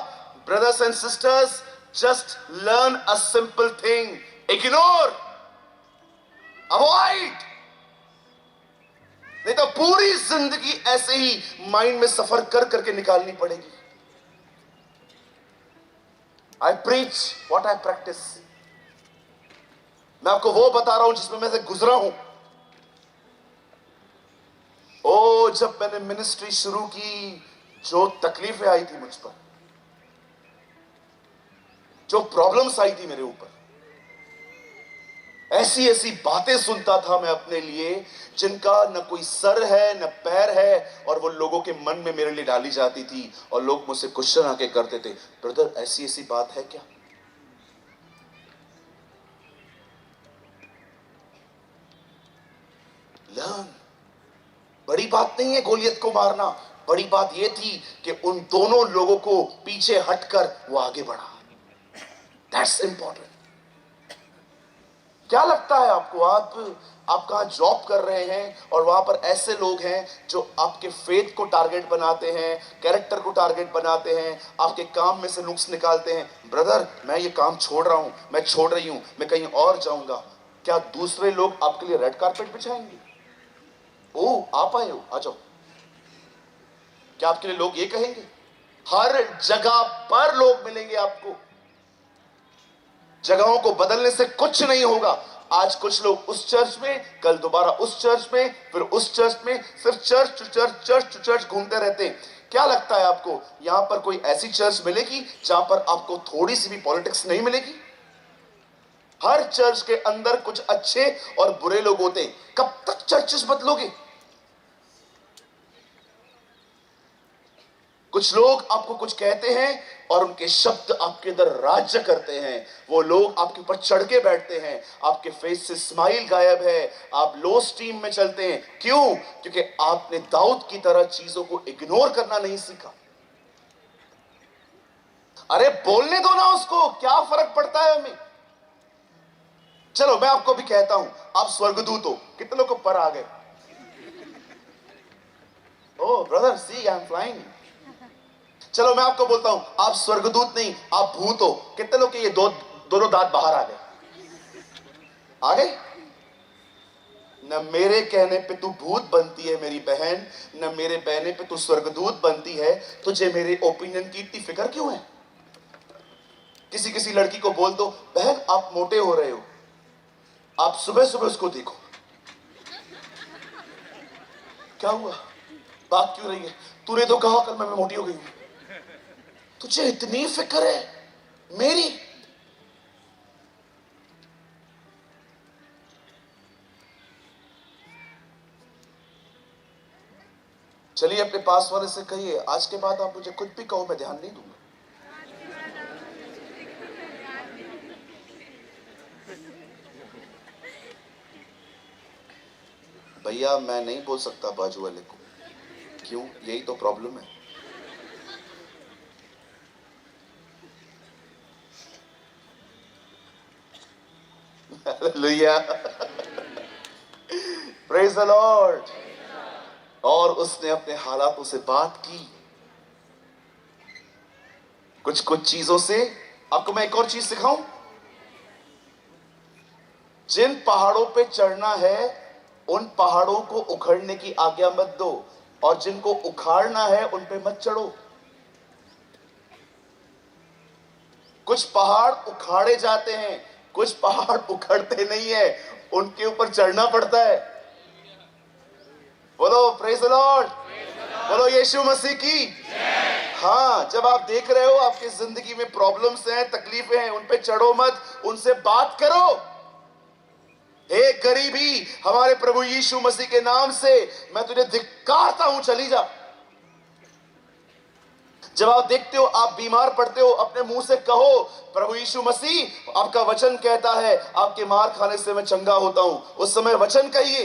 Brothers and sisters, just learn a simple thing, ignore, avoid. नहीं तो पूरी जिंदगी ऐसे ही माइंड में सफर कर करके निकालनी पड़ेगी। आई प्रीच व्हाट आई प्रैक्टिस। मैं आपको वो बता रहा हूं जिसमें मैं से गुजरा हूं। ओ जब मैंने मिनिस्ट्री शुरू की, जो तकलीफें आई थी मुझ पर, जो प्रॉब्लम्स आई थी मेरे ऊपर, ऐसी ऐसी बातें सुनता था मैं अपने लिए जिनका न कोई सर है न पैर है, और वो लोगों के मन में मेरे लिए डाली जाती थी और लोग मुझसे क्वेश्चन आके करते थे, ब्रदर ऐसी ऐसी बात है क्या? लर्न। बड़ी बात नहीं है गोलियत को मारना, बड़ी बात यह थी कि उन दोनों लोगों को पीछे हटकर वो आगे बढ़ा। That's important. क्या लगता है आपको, आप कहां जॉब कर रहे हैं और वहां पर ऐसे लोग हैं जो आपके फेथ को टारगेट बनाते हैं, कैरेक्टर को टारगेट बनाते हैं, आपके काम में से नुक्स निकालते हैं, ब्रदर मैं ये काम छोड़ रहा हूं, मैं छोड़ रही हूं, मैं कहीं और जाऊंगा। क्या दूसरे लोग आपके लिए रेड कारपेट बिछाएंगे? ओ आप आए हो, आ जाओ। क्या आपके लिए लोग ये कहेंगे? हर जगह पर लोग मिलेंगे आपको। जगहों को बदलने से कुछ नहीं होगा। आज कुछ लोग उस चर्च में, कल दोबारा उस चर्च में, फिर उस चर्च में, सिर्फ church to church, church to church घूमते रहते हैं। क्या लगता है आपको यहां पर कोई ऐसी चर्च मिलेगी जहां पर आपको थोड़ी सी भी पॉलिटिक्स नहीं मिलेगी? हर चर्च के अंदर कुछ अच्छे और बुरे लोग होते हैं। कब तक चर्चेस बदलोगे? कुछ लोग आपको कुछ कहते हैं और उनके शब्द आपके अंदर राज्य करते हैं। वो लोग आपके ऊपर चढ़ के बैठते हैं, आपके फेस से स्माइल गायब है, आप लो स्टीम में चलते हैं। क्यों? क्योंकि आपने दाऊद की तरह चीजों को इग्नोर करना नहीं सीखा। अरे बोलने दो ना उसको, क्या फर्क पड़ता है हमें। चलो मैं आपको भी कहता हूं, आप स्वर्गदूत हो। कितने लोग ऊपर आ गए? Oh brother see I am flying. चलो मैं आपको बोलता हूं, आप स्वर्गदूत नहीं, आप भूत हो। कितने लोग के ये दोनों दांत बाहर आ गए? आ गए? न मेरे कहने पे तू भूत बनती है मेरी बहन, न मेरे कहने पे तू स्वर्गदूत बनती है। तुझे मेरे ओपिनियन की इतनी फिक्र क्यों है? किसी किसी लड़की को बोल दो, बहन आप मोटे हो रहे हो, आप सुबह सुबह उसको देखो, क्या हुआ, बात क्यों रही है? तूने तो कहा कल मैं मोटी हो गई हूं। तुझे इतनी फिक्र है मेरी? चलिए अपने पास वाले से कहिए, आज के बाद आप मुझे कुछ भी कहो मैं ध्यान नहीं दूंगा। भैया मैं नहीं बोल सकता बाजू वाले को। क्यों? यही तो प्रॉब्लम है। Hallelujah, praise the Lord. और उसने अपने हालातों से बात की, कुछ कुछ चीजों से। आपको मैं एक और चीज सिखाऊं, जिन पहाड़ों पे चढ़ना है उन पहाड़ों को उखड़ने की आज्ञा मत दो, और जिनको उखाड़ना है उन पे मत चढ़ो। कुछ पहाड़ उखाड़े जाते हैं, कुछ पहाड़ उखड़ते नहीं है, उनके ऊपर चढ़ना पड़ता है। बोलो प्रेज द लॉर्ड, बोलो यीशु मसीह की। हाँ, जब आप देख रहे हो आपकी जिंदगी में प्रॉब्लम्स हैं, तकलीफें हैं, उन पे चढ़ो मत, उनसे बात करो। एक गरीबी हमारे प्रभु यीशु मसीह के नाम से मैं तुझे धिक्कारता हूं, चली जा। जब आप देखते हो आप बीमार पड़ते हो, अपने मुंह से कहो, प्रभु यीशु मसीह आपका वचन कहता है आपके मार खाने से मैं चंगा होता हूं। उस समय वचन कहिए।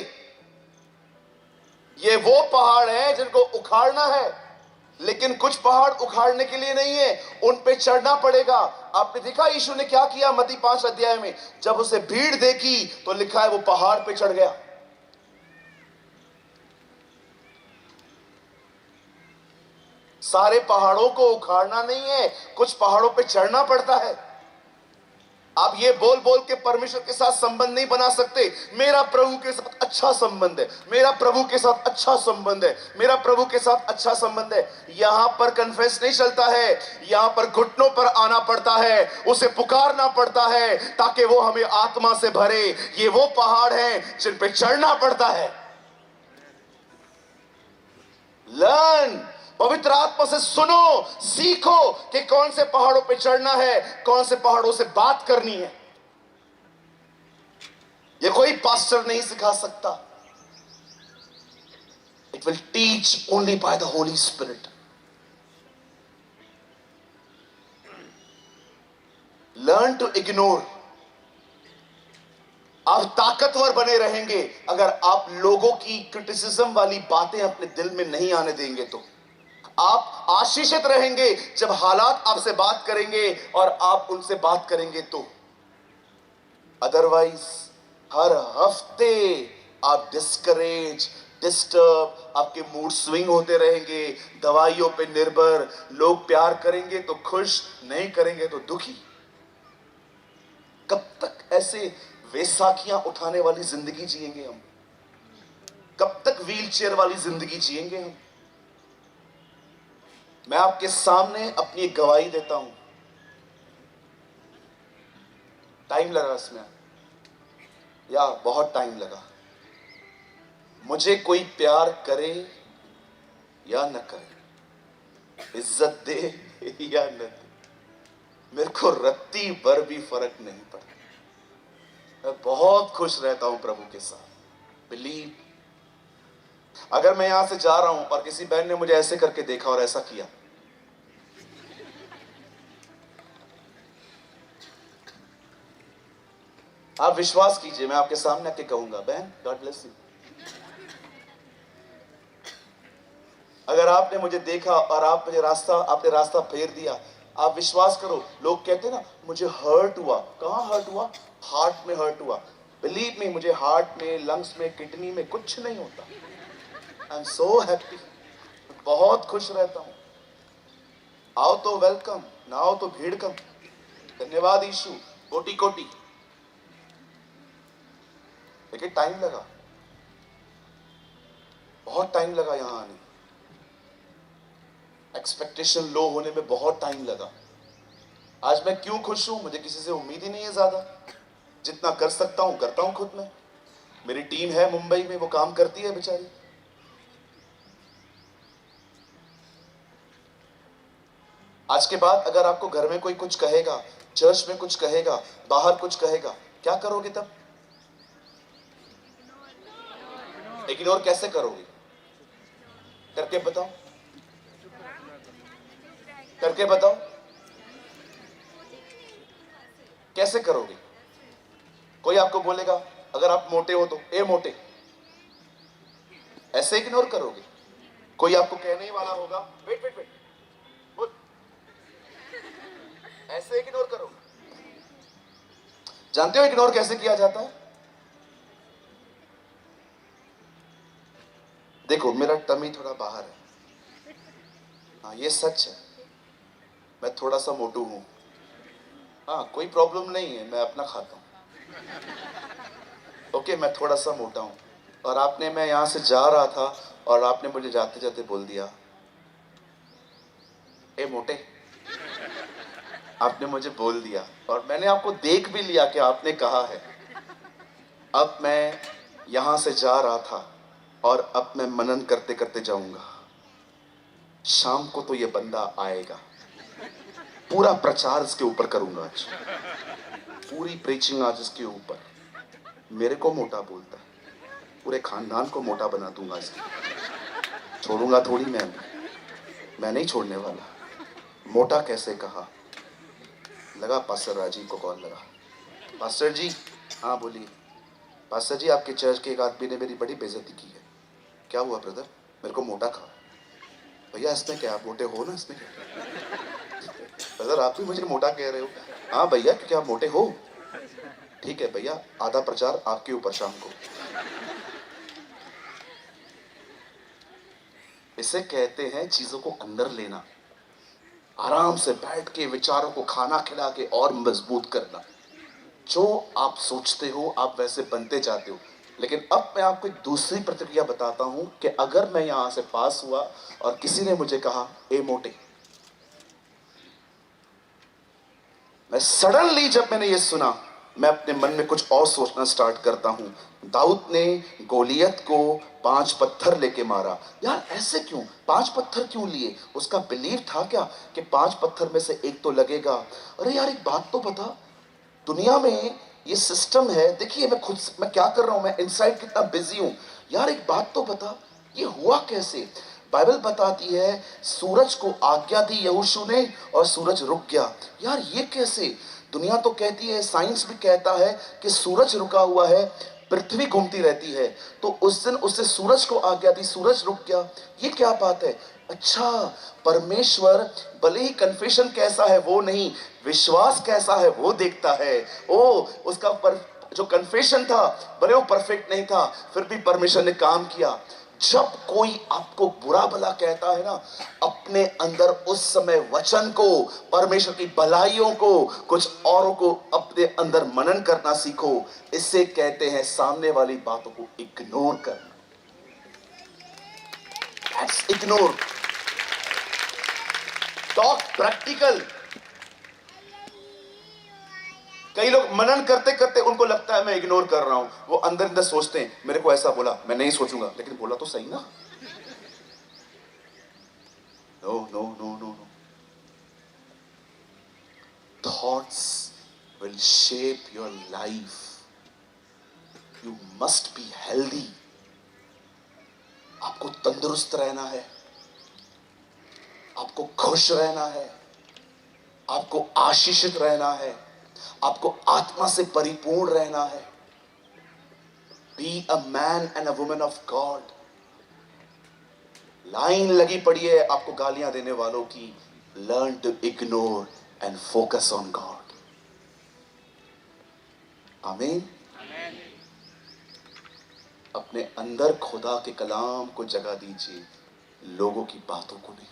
ये वो पहाड़ है जिनको उखाड़ना है, लेकिन कुछ पहाड़ उखाड़ने के लिए नहीं है, उन पे चढ़ना पड़ेगा। आपने देखा यीशु ने क्या किया मत्ती 5 अध्याय में? जब उसे भीड़ देखी तो लिखा है वो पहाड़ पे चढ़ गया। सारे पहाड़ों को उखाड़ना नहीं है, कुछ पहाड़ों पे चढ़ना पड़ता है। आप ये बोल बोल के परमेश्वर के साथ संबंध नहीं बना सकते। मेरा प्रभु के साथ अच्छा संबंध है, मेरा प्रभु के साथ अच्छा संबंध है, मेरा प्रभु के साथ अच्छा संबंध है। यहां पर कन्फेस नहीं चलता है, यहां पर घुटनों पर आना पड़ता है, उसे पुकारना पड़ता है ताकि वो हमें आत्मा से भरे। ये वो पहाड़ हैं जिन पे चढ़ना पड़ता है। लर्न, पवित्र आत्मा से सुनो, सीखो कि कौन से पहाड़ों पे चढ़ना है, कौन से पहाड़ों से बात करनी है। ये कोई पास्टर नहीं सिखा सकता. It will teach only by the Holy Spirit. Learn to ignore. आप ताकतवर बने रहेंगे अगर आप लोगों की क्रिटिसिज्म वाली बातें अपने दिल में नहीं आने देंगे. तो आप आशीषित रहेंगे जब हालात आपसे बात करेंगे और आप उनसे बात करेंगे. तो अदरवाइज हर हफ्ते आप डिस्करेज, डिस्टर्ब, आपके मूड स्विंग होते रहेंगे, दवाइयों पे निर्भर. लोग प्यार करेंगे तो खुश, नहीं करेंगे तो दुखी. कब तक ऐसे वैसाखियां उठाने वाली जिंदगी जिएंगे हम? कब तक व्हील चेयर वाली जिंदगी जिएंगे हम? मैं आपके सामने अपनी एक गवाही देता हूं. टाइम लगा इसमें, या बहुत टाइम लगा. मुझे कोई प्यार करे या न करे, इज्जत दे या न दे, मेरे को रत्ती भर भी फर्क नहीं पड़ता. मैं बहुत खुश रहता हूं प्रभु के साथ. बिलीव. अगर मैं यहां से जा रहा हूं और किसी बहन ने मुझे ऐसे करके देखा और ऐसा किया, आप विश्वास कीजिए, मैं आपके सामने आके कहूंगा, बहन गॉड ब्लेस यू. अगर आपने मुझे देखा और आपने रास्ता फेर दिया, आप विश्वास करो, लोग कहते ना मुझे हर्ट हुआ. कहां हर्ट हुआ? हार्ट में हर्ट हुआ. बिलीव मी, मुझे हार्ट में, लंग्स में, किडनी में कुछ नहीं होता. I am so happy. बहुत खुश रहता हूं. आओ तो वेलकम, ना आओ तो भीड़ कम. धन्यवाद यीशु, कोटि कोटि. लेकिन टाइम लगा, बहुत टाइम लगा यहां आने. एक्सपेक्टेशन लो होने में बहुत टाइम लगा. आज मैं क्यों खुश हूं? मुझे किसी से उम्मीद ही नहीं है ज्यादा. जितना कर सकता हूं करता हूं खुद में. मेरी टीम है मुंबई में, वो काम करती है बेचारी. आज के बाद अगर आपको घर में कोई कुछ कहेगा, चर्च में कुछ कहेगा, बाहर कुछ कहेगा, क्या करोगे तब? इग्नोर कैसे करोगे? करके बताओ, करके बताओ, कैसे करोगे? कोई आपको बोलेगा अगर आप मोटे हो तो, ए मोटे, ऐसे इग्नोर करोगे? कोई आपको कहने ही वाला होगा वेट वेट वेट, ऐसे इग्नोर करोगे? जानते हो इग्नोर कैसे किया जाता है? देखो, मेरा टमी थोड़ा बाहर है. हाँ, ये सच है. मैं थोड़ा सा मोटू हूं. हाँ, कोई प्रॉब्लम नहीं है, मैं अपना खाता हूं. ओके, मैं थोड़ा सा मोटा हूं. और आपने, मैं यहां से जा रहा था और आपने मुझे जाते जाते बोल दिया, ए मोटे. आपने मुझे बोल दिया और मैंने आपको देख भी लिया कि आपने कहा है. अब मैं यहां से जा रहा था और अब मैं मनन करते करते जाऊंगा. शाम को तो ये बंदा आएगा. पूरा प्रचार इसके ऊपर करूंगा आज, पूरी प्रीचिंग आज इसके ऊपर. मेरे को मोटा बोलता है, पूरे खानदान को मोटा बना दूंगा इसके. छोड़ूंगा थोड़ी मैं नहीं छोड़ने वाला. मोटा कैसे कहा? लगा पास्टर राजीव को कॉल लगा. पास्टर जी. हाँ बोलिए. पास्टर जी, आपके चर्च के एक आदमी ने मेरी बड़ी बेइज्जती की है. क्या हुआ ब्रदर? मेरे को मोटा कहा. भैया इसमें क्या, आप मोटे हो ना, इसमें क्या? ब्रदर आप भी मुझे मोटा कह रहे हो? हाँ भैया, क्योंकि आप मोटे हो. ठीक है भैया, आधा प्रचार आपके ऊपर शाम को. इसे कहते हैं चीजों को अंदर लेना, आराम से बैठ के विचारों को खाना खिला के और मजबूत करना. जो आप सोचते हो आप वैसे बनते जाते हो. लेकिन अब मैं आपको एक दूसरी प्रतिक्रिया बताता हूं कि अगर मैं यहां से पास हुआ और किसी ने मुझे कहा ए मोटे, मैं सडनली, जब मैंने ये सुना, मैं अपने मन में कुछ और सोचना स्टार्ट करता हूं. दाऊद ने गोलियत को 5 पत्थर लेके मारा. यार ऐसे क्यों 5 पत्थर क्यों लिए? उसका बिलीव था क्या कि 5 पत्थर में से एक तो लगेगा? अरे यार, एक बात तो बता, दुनिया में ये सिस्टम है। देखिए मैं क्या कर रहा हूं, मैं इनसाइड कितना बिजी हूं। यार एक बात तो बता, ये हुआ कैसे? बाइबल बताती है सूरज को आज्ञा दी यहोशू ने और सूरज रुक गया। यार ये कैसे? दुनिया तो कहती है, साइंस भी कहता है कि सूरज रुका हुआ है, पृथ्वी घूमती रहती है। तो उस दिन उससे सूरज को आज्ञा दी, सूरज रुक गया। ये क्या बात है? अच्छा, परमेश्वर भले ही कन्फेशन कैसा है वो नहीं, विश्वास कैसा है वो देखता है। ओ उसका जो कन्फेशन था, भले वो परफेक्ट नहीं था, फिर भी परमेश्वर ने काम किया। जब कोई आपको बुरा भला कहता है ना, अपने अंदर उस समय वचन को, परमेश्वर की भलाइयों को, कुछ औरों को अपने अंदर मनन करना सीखो। इससे कहते हैं सामने वाली बातों को इग्नोर करना। That's ignore. Talk practical. कई लोग मनन करते करते उनको लगता है मैं इग्नोर कर रहा हूं, वो अंदर अंदर सोचते हैं मेरे को ऐसा बोला, मैं नहीं सोचूंगा, लेकिन बोला तो सही ना। No no no no no. Thoughts will shape your life. You must be healthy. आपको तंदुरुस्त रहना है, आपको खुश रहना है, आपको आशीषित रहना है, आपको आत्मा से परिपूर्ण रहना है। Be a man and a woman of God. Line लगी पड़ी है आपको गालियां देने वालों की। Learn to ignore and focus on God. आमीन। अपने अंदर खुदा के कलाम को जगह दीजिए, लोगों की बातों को नहीं।